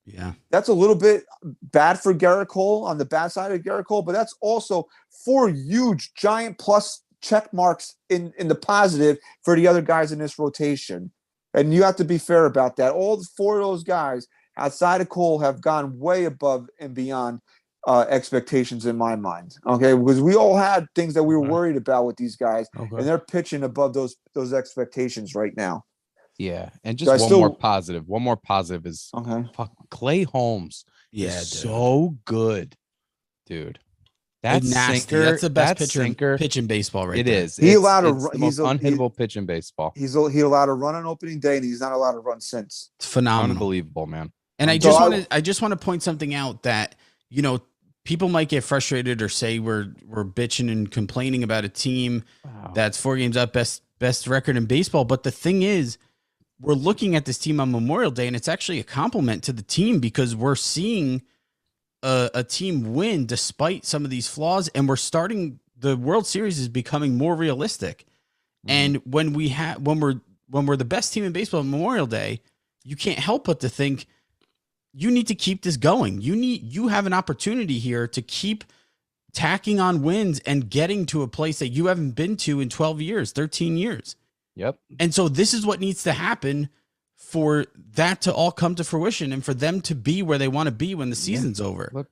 Yeah. That's a little bit bad for Gerrit Cole on the bad side of Gerrit Cole, but that's also 4 huge, giant plus check marks in the positive for the other guys in this rotation. And you have to be fair about that. All 4 of those guys outside of Cole have gone way above and beyond expectations in my mind. Okay, because we all had things that we were worried about with these guys, and they're pitching above those expectations right now. Yeah, and just one more positive. One more positive is Clay Holmes. Yeah, is so good, dude. That's nasty. Sinker, that's the best pitch in baseball, right? It there. is. He's the most unhittable pitch in baseball. He allowed to run on opening day, and he's not allowed to run since. It's phenomenal, unbelievable, man. And I just want to point something out that people might get frustrated or say we're bitching and complaining about a team that's 4 games up, best record in baseball. But the thing is, we're looking at this team on Memorial Day, and it's actually a compliment to the team because we're seeing a team win despite some of these flaws, and the World Series is becoming more realistic. And when we're the best team in baseball on Memorial Day, you can't help but to think you need to keep this going. You have an opportunity here to keep tacking on wins and getting to a place that you haven't been to in 12 years, 13 years. Yep. And so this is what needs to happen for that to all come to fruition and for them to be where they want to be when the season's over. Look,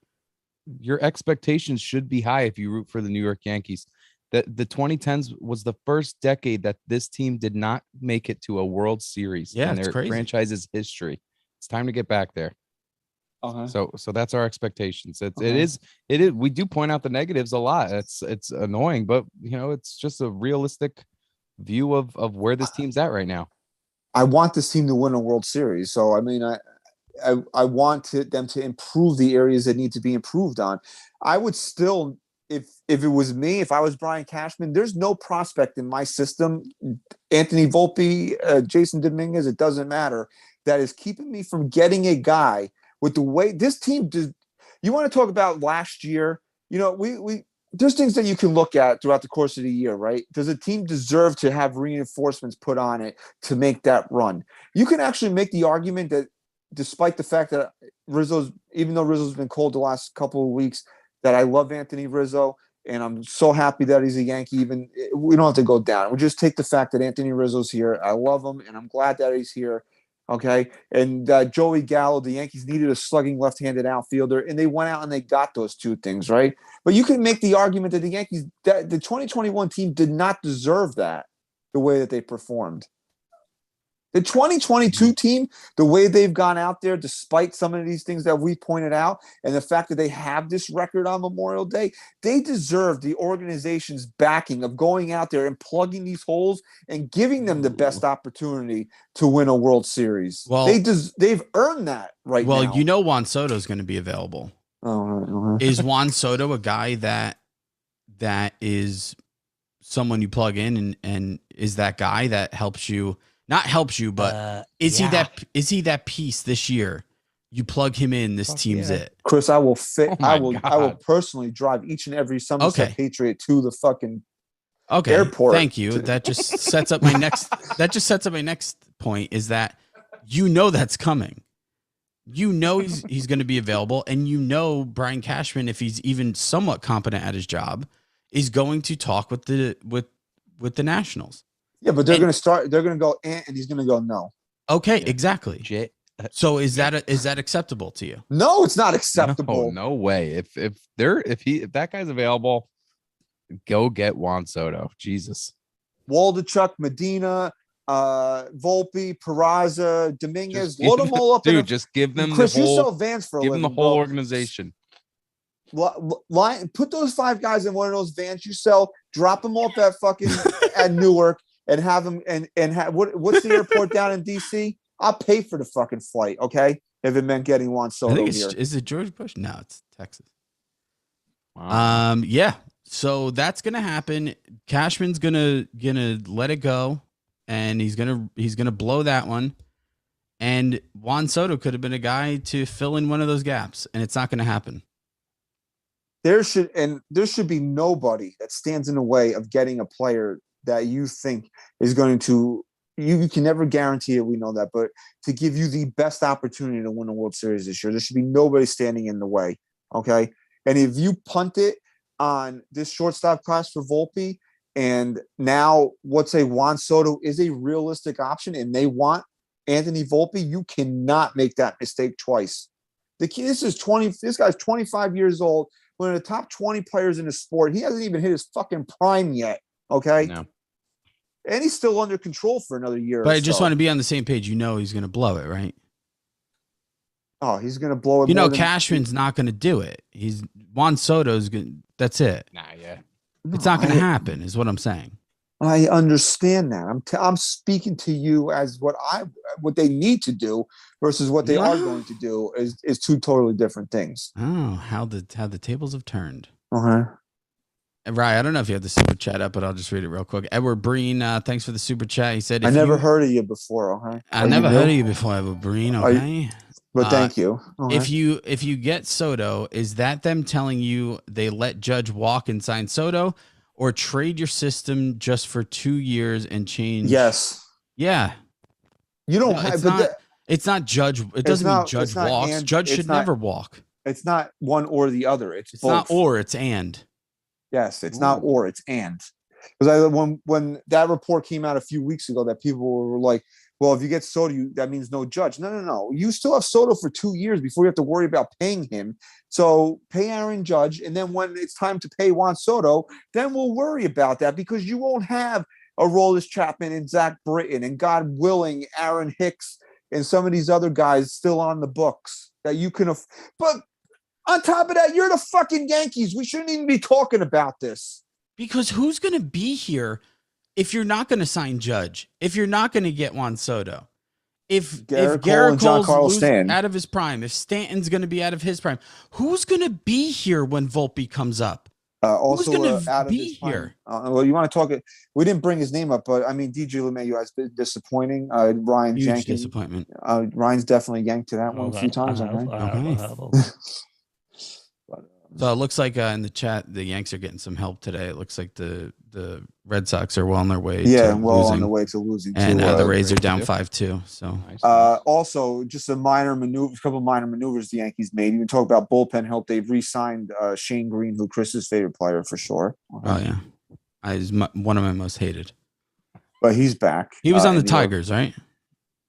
your expectations should be high if you root for the New York Yankees. The 2010s was the first decade that this team did not make it to a World Series in their franchise's history. It's time to get back there. So that's our expectations. It is. We do point out the negatives a lot. It's annoying, but it's just a realistic view of where this team's at right now. I want this team to win a World Series. So, I mean, I want them to improve the areas that need to be improved on. I would still, if it was me, if I was Brian Cashman, there's no prospect in my system, Anthony Volpe, Jason Dominguez, it doesn't matter, that is keeping me from getting a guy with the way this team did. You want to talk about last year? There's things that you can look at throughout the course of the year, right? Does a team deserve to have reinforcements put on it to make that run? You can actually make the argument that despite the fact that even though Rizzo's been cold the last couple of weeks, that I love Anthony Rizzo, and I'm so happy that he's a Yankee. Even we don't have to go down. We just take the fact that Anthony Rizzo's here. I love him, and I'm glad that he's here. Okay. And Joey Gallo, the Yankees needed a slugging left-handed outfielder, and they went out and they got those 2 things, right? But you can make the argument that the Yankees, the 2021 team did not deserve that the way that they performed. The 2022 team, the way they've gone out there, despite some of these things that we pointed out, and the fact that they have this record on Memorial Day, they deserve the organization's backing of going out there and plugging these holes and giving them the best opportunity to win a World Series. Well, they've earned that now. Well, Juan Soto is going to be available. Is Juan Soto a guy that is someone you plug in and is that guy that helps you? Not helps you, but is he that piece this year? You plug him in, this Fuck team's yeah. it. Chris, I will fit. Oh my I will God. personally drive each and every Somerset Okay. Patriot to the fucking Okay. airport. Thank you. That just sets up my next point is that that's coming. He's going to be available, and Brian Cashman, if he's even somewhat competent at his job, is going to talk with the Nationals. Yeah, but they're going to start. They're going to go, and he's going to go no. Okay, Yeah. exactly. So is that acceptable to you? No, it's not acceptable. No way. If that guy's available, go get Juan Soto. Jesus. Waldichuk, Medina, Volpe, Peraza, Dominguez, load them all up. Dude, just give them Chris, the whole. you sell vans for a Give living, them the whole bro. organization. Put those 5 guys in one of those vans you sell. Drop them off at Newark and have them and what's the airport down in DC? I'll pay for the fucking flight, okay? If it meant getting Juan Soto I think here. is it George Bush? No, it's Texas. Wow. Yeah. So that's gonna happen. Cashman's gonna let it go, and he's gonna blow that one. And Juan Soto could have been a guy to fill in one of those gaps, and it's not gonna happen. There should be nobody that stands in the way of getting a player that you think is going to. You can never guarantee it. We know that, but to give you the best opportunity to win a World Series this year, there should be nobody standing in the way. Okay, and if you punt it on this shortstop class for Volpe, and now let's say Juan Soto is a realistic option, and they want Anthony Volpe, you cannot make that mistake twice. This guy's 25 years old, one of the top 20 players in the sport. He hasn't even hit his fucking prime yet. Okay. No. And he's still under control for another year. But I just want to be on the same page. He's going to blow it, right? Oh, he's going to blow it. Cashman's not going to do it. Juan Soto's going. That's it. Nah, yeah. It's not going to happen, is what I'm saying. I understand that. I'm speaking to you as what they need to do versus what they are going to do is 2 totally different things. Oh, how the tables have turned. Okay. Right, I don't know if you have the super chat up, but I'll just read it real quick. Edward Breen, thanks for the super chat. He said, I never heard of you before. Okay. I never heard of you before, Edward Breen. Okay. But thank you. Okay. If you get Soto, is that them telling you they let Judge walk and sign Soto, or trade your system just for 2 years and change? Yes. Yeah. You don't have. It's not Judge. It doesn't mean Judge walks. Judge should never walk. It's not one or the other. It's both. Not or. It's and. Yes, it's not or, it's and. Because when that report came out a few weeks ago, that people were like, well, if you get Soto, that means no Judge. No. You still have Soto for 2 years before you have to worry about paying him. So pay Aaron Judge, and then when it's time to pay Juan Soto, then we'll worry about that because you won't have Aroldis Chapman and Zach Britton and, God willing, Aaron Hicks and some of these other guys still on the books that you can but on top of that, you're the fucking Yankees. We shouldn't even be talking about this. Because who's going to be here if you're not going to sign Judge? If you're not going to get Juan Soto? If Gerrit Cole's out of his prime, if Stanton's going to be out of his prime, who's going to be here when Volpe comes up? Also, who's going out to of be his prime. here? Well, you want to talk it? We didn't bring his name up, but I mean, DJ LeMahieu has been disappointing. Ryan's Huge yanking. Disappointment. Ryan's definitely yanked to that one a few times. I Okay. have. So it looks like in the chat, the Yanks are getting some help today. It looks like the Red Sox are well on their way. On the way to losing. And the Rays are Rays down too. 5-2. So also, just a couple minor maneuvers the Yankees made. You can talk about bullpen help. They've re-signed Shane Green, who Chris's favorite player for sure. Oh yeah, he's one of my most hated. But he's back. He was on the Tigers, right?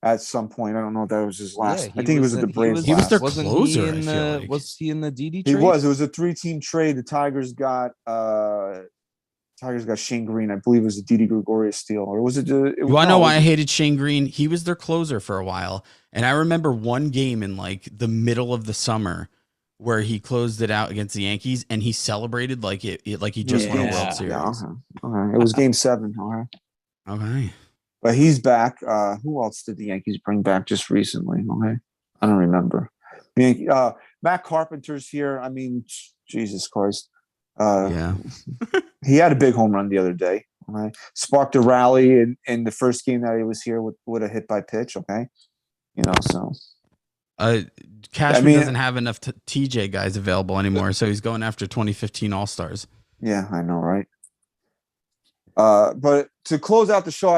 At some point, I don't know if that was his last. Yeah, I think he was at the Braves. He was their Wasn't closer. he in I feel like. Was he in the DD trade? He was. It was a 3-team trade. The Tigers got Shane Green. I believe it was a Didi Gregorius steal, or was it? You want to know why I hated Shane Green? He was their closer for a while, and I remember one game in like the middle of the summer where he closed it out against the Yankees, and he celebrated like he just won a World Series. Yeah, okay. It was Game 7. Okay. But he's back. Who else did the Yankees bring back just recently? Okay, I don't remember. Matt Carpenter's here. I mean, Jesus Christ. Yeah. He had a big home run the other day. Okay, sparked a rally in the first game that he was here with a hit by pitch. Okay, so Cashman doesn't have enough TJ guys available anymore, so he's going after 2015 All-Stars. Yeah, I know, right? But to close out the show,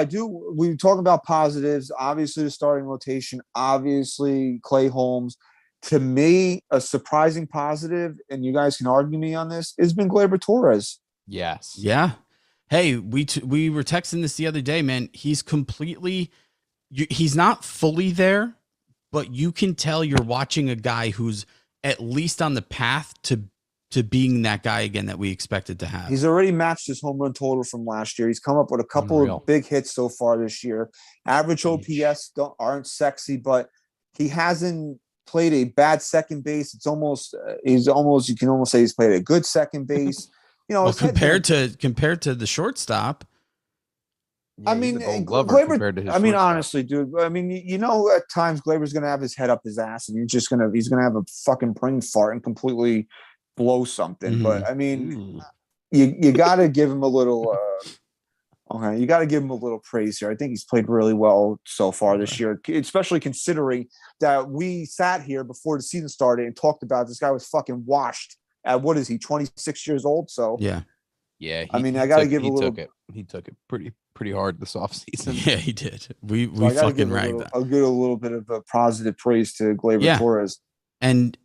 we talk about positives. Obviously, the starting rotation. Obviously, Clay Holmes. To me, a surprising positive, and you guys can argue me on this, has been Gleyber Torres. Yes. Yeah. Hey, we were texting this the other day, man. He's completely. He's not fully there, but you can tell you're watching a guy who's at least on the path to being that guy again that we expected to have. He's already matched his home run total from last year. He's come up with a couple of big hits so far this year. Average OPS aren't sexy, but he hasn't played a bad second base. You can almost say he's played a good second base. Compared to the shortstop. Yeah, I mean, Gleyber. Honestly, dude. I mean, at times Gleyber's gonna have his head up his ass, and he's gonna have a fucking brain fart and completely blow something. Mm-hmm. But I mean, you got to give him a little. You got to give him a little praise here. I think he's played really well so far this year, especially considering that we sat here before the season started and talked about this guy was fucking washed at, what is he, 26 years old? So yeah. I mean, I got to give a little. He took it pretty hard this offseason. Yeah, he did. We fucking ragged that. I'll give a little bit of a positive praise to Gleyber Torres. And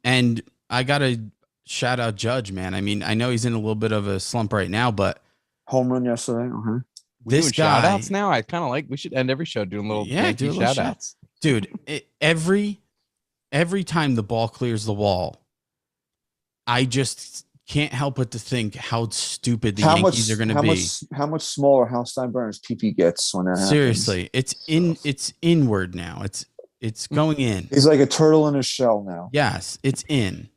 I got to shout out Judge, man. I mean, I know he's in a little bit of a slump right now, but home run yesterday. This guy, shout outs now. I kind of like. We should end every show doing little shout outs, dude. Every time the ball clears the wall, I just can't help but to think how stupid the Yankees are going to be. How much smaller Hal Steinbrenner's PP gets when that happens. Seriously, it's inward now. It's going in. He's like a turtle in a shell now. Yes, it's in.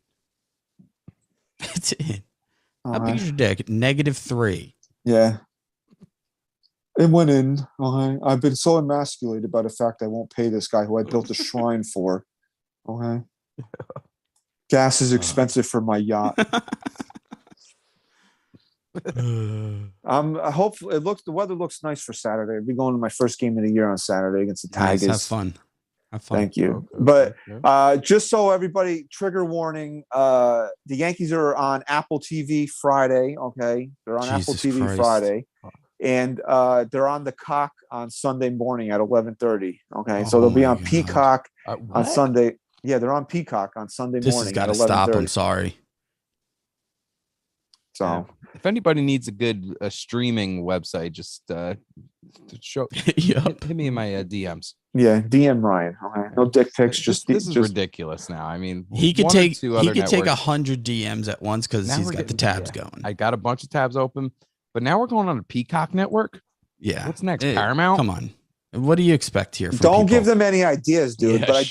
It's in. How big is your dick? -3. Yeah. It went in. I've been so emasculated by the fact I won't pay this guy who I built a shrine for. Okay. Gas is expensive for my yacht. Hopefully the weather looks nice for Saturday. I'll be going to my first game of the year on Saturday against the Tigers. Nice, have fun. Thank you. But just so everybody, trigger warning, the Yankees are on Apple TV Friday. Okay. They're on Apple TV Friday. And they're on the Cock on Sunday morning at 11:30. Okay, so they'll be on Peacock on Sunday. Yeah, they're on Peacock on Sunday morning. This has got to stop. I'm sorry. So, if anybody needs a good streaming website, just hit me in my DMs. Yeah, DM Ryan. Okay, no dick pics. This is ridiculous now. I mean, he could take 100 DMs at once because he's got the tabs going. I got a bunch of tabs open. But now we're going on a Peacock network. Yeah. What's next? Paramount? Come on. What do you expect here? Don't give them any ideas, dude. Yeah, but I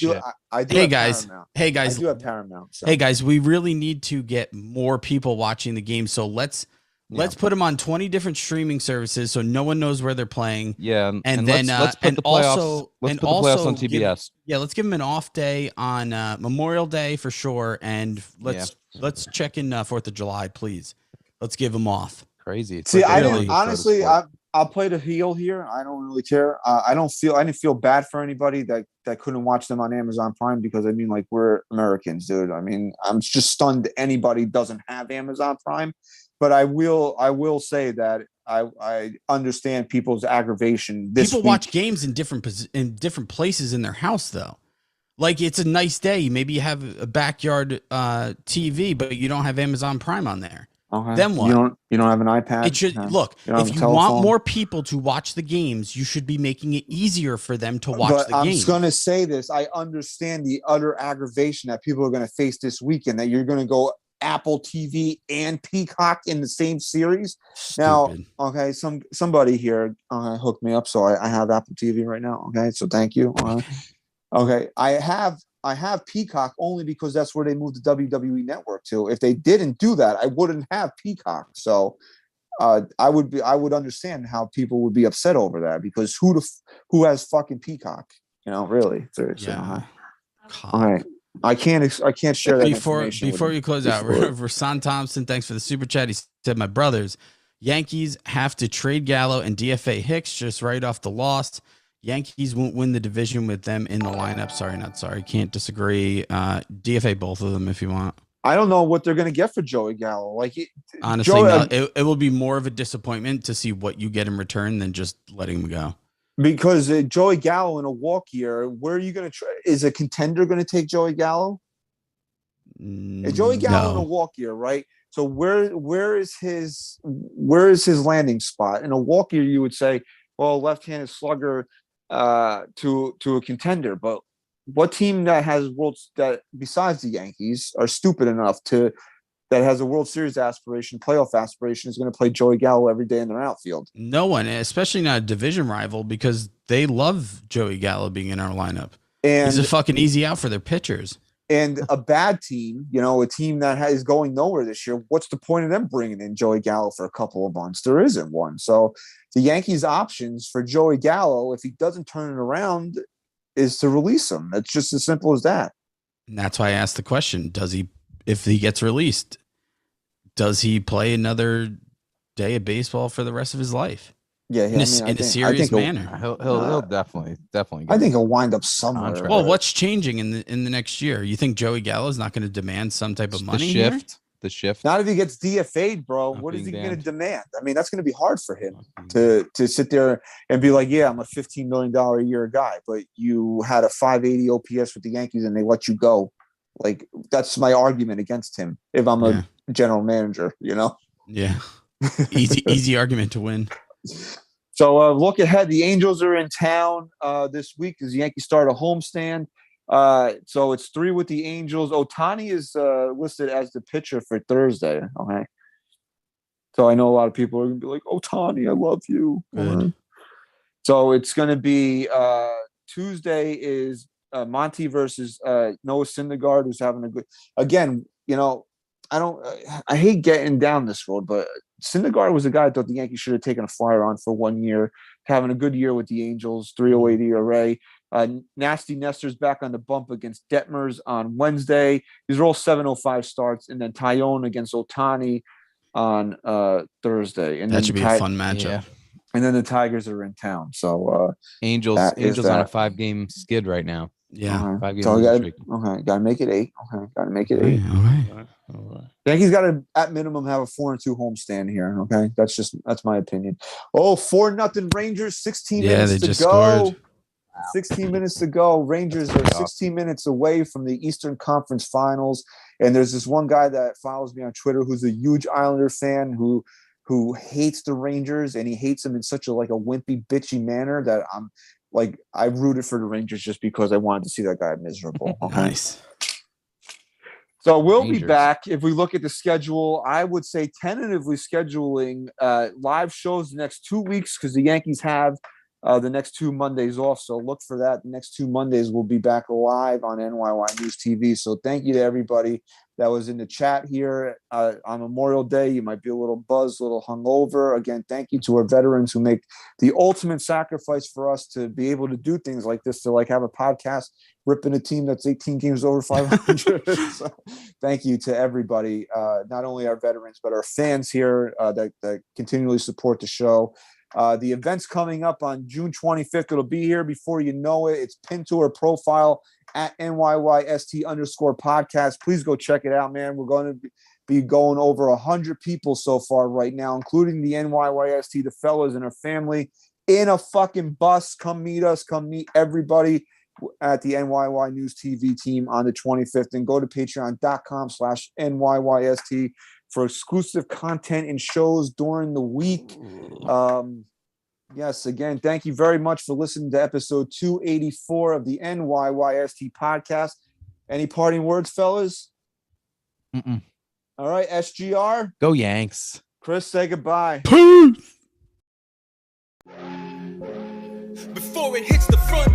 do. Hey guys. I do have Paramount. So. Hey guys, we really need to get more people watching the game. So let's put them on 20 different streaming services so no one knows where they're playing. Yeah. And then let's put the playoffs on TBS. Let's give them an off day on Memorial Day for sure. And let's check in 4th of July, please. Let's give them off. Crazy. See, I'll play the heel here. I don't really care. I didn't feel bad for anybody that couldn't watch them on Amazon Prime because I mean, like, we're Americans, dude. I mean, I'm just stunned anybody doesn't have Amazon Prime. But I will say that I understand people's aggravation. People watch games in different places in their house, though. Like, it's a nice day. Maybe you have a backyard TV, but you don't have Amazon Prime on there. Okay. Then what? You don't have an iPad? It should look. If you want more people to watch the games, you should be making it easier for them to watch the games. I'm just gonna say this. I understand the utter aggravation that people are gonna face this weekend. That you're gonna go Apple TV and Peacock in the same series. Stupid. Now, okay, somebody here hooked me up, so I have Apple TV right now. Okay, so thank you. Okay, I have Peacock only because that's where they moved the WWE Network to. If they didn't do that, I wouldn't have Peacock. So I would understand how people would be upset over that because who has fucking Peacock? Really, seriously. Yeah. All right. I can't share that before you close out. Rasan Thompson, thanks for the super chat. He said, "My brothers, Yankees have to trade Gallo and DFA Hicks just right off the loss. Yankees won't win the division with them in the lineup. Sorry. Can't disagree. DFA both of them if you want. I don't know what they're going to get for Joey Gallo. Like, Honestly, no, it will be more of a disappointment to see what you get in return than just letting him go. Because Joey Gallo in a walk year, where are you going to try? Is a contender going to take Joey Gallo? Joey Gallo in a walk year, right? So where is his landing spot in a walk year? You would say, well, left-handed slugger to a contender, but what team that has worlds that besides the Yankees are stupid enough that has a World Series aspiration, playoff aspiration, is going to play Joey Gallo every day in their outfield? No one, especially not a division rival, because they love Joey Gallo being in our lineup. And he's a fucking easy out for their pitchers. And a bad team, a team that is going nowhere this year, what's the point of them bringing in Joey Gallo for a couple of months? There isn't one. So the Yankees' options for Joey Gallo, if he doesn't turn it around, is to release him. It's just as simple as that. And that's why I asked the question, if he gets released, does he play another day of baseball for the rest of his life? Yeah, in a serious manner. He'll definitely. I think he'll wind up somewhere. Well, what's changing in the next year? You think Joey Gallo is not going to demand some type of money? The shift. Not if he gets DFA'd, bro. What is he going to demand? I mean, that's going to be hard for him to sit there and be like, yeah, I'm a $15 million a year guy, but you had a 580 OPS with the Yankees and they let you go. Like, that's my argument against him if I'm a general manager, Yeah. Easy argument to win. So look ahead. The Angels are in town this week as the Yankees start a homestand. So it's 3 with the Angels. Ohtani is listed as the pitcher for Thursday. Okay. So I know a lot of people are going to be like, Ohtani, I love you. So it's going to be Tuesday is Monty versus Noah Syndergaard, who's having a good – again, I hate getting down this road, but Syndergaard was a guy I thought the Yankees should have taken a flyer on for 1 year, having a good year with the Angels, 308 ERA. Nasty Nestor's back on the bump against Detmers on Wednesday. These are all 7:05 starts, and then Tyone against Ohtani on Thursday. And that should be a fun matchup. Yeah. And then the Tigers are in town. So Angels on a 5-game skid right now. Yeah. 5 games. So gotta make it 8. Okay, gotta make it 8. All right. Yankees got to at minimum have a 4-2 homestand here. Okay, that's my opinion. 4-0 Rangers. 16 minutes to go. Scored. 16 minutes to go. Rangers are 16 minutes away from the Eastern Conference Finals. And there's this one guy that follows me on Twitter who's a huge Islander fan who hates the Rangers, and he hates them in such a wimpy, bitchy manner that I rooted for the Rangers just because I wanted to see that guy miserable. Okay? Nice. So we'll be back. If we look at the schedule, I would say tentatively scheduling live shows the next 2 weeks because the Yankees have the next 2 Mondays off. So look for that. The next 2 Mondays we'll be back live on NYYNewsTV. So thank you to everybody that was in the chat here on Memorial Day. You might be a little buzzed, a little hungover. Again, thank you to our veterans who make the ultimate sacrifice for us to be able to do things like this, to have a podcast ripping a team that's 18 games over 500. So thank you to everybody, not only our veterans, but our fans here that continually support the show. The event's coming up on June 25th. It'll be here before you know it. It's pinned to our profile at NYYST_podcast. Please go check it out, man. We're going to be going over 100 people so far right now, including the NYYST, the fellas and our family in a fucking bus. Come meet us. Come meet everybody at the NYY News TV team on the 25th, and go to patreon.com/NYYST for exclusive content and shows during the week. Yes, again, thank you very much for listening to episode 284 of the NYYST podcast. Any parting words, fellas? Mm-mm. All right, SGR. Go Yanks. Chris, say goodbye. Before it hits the front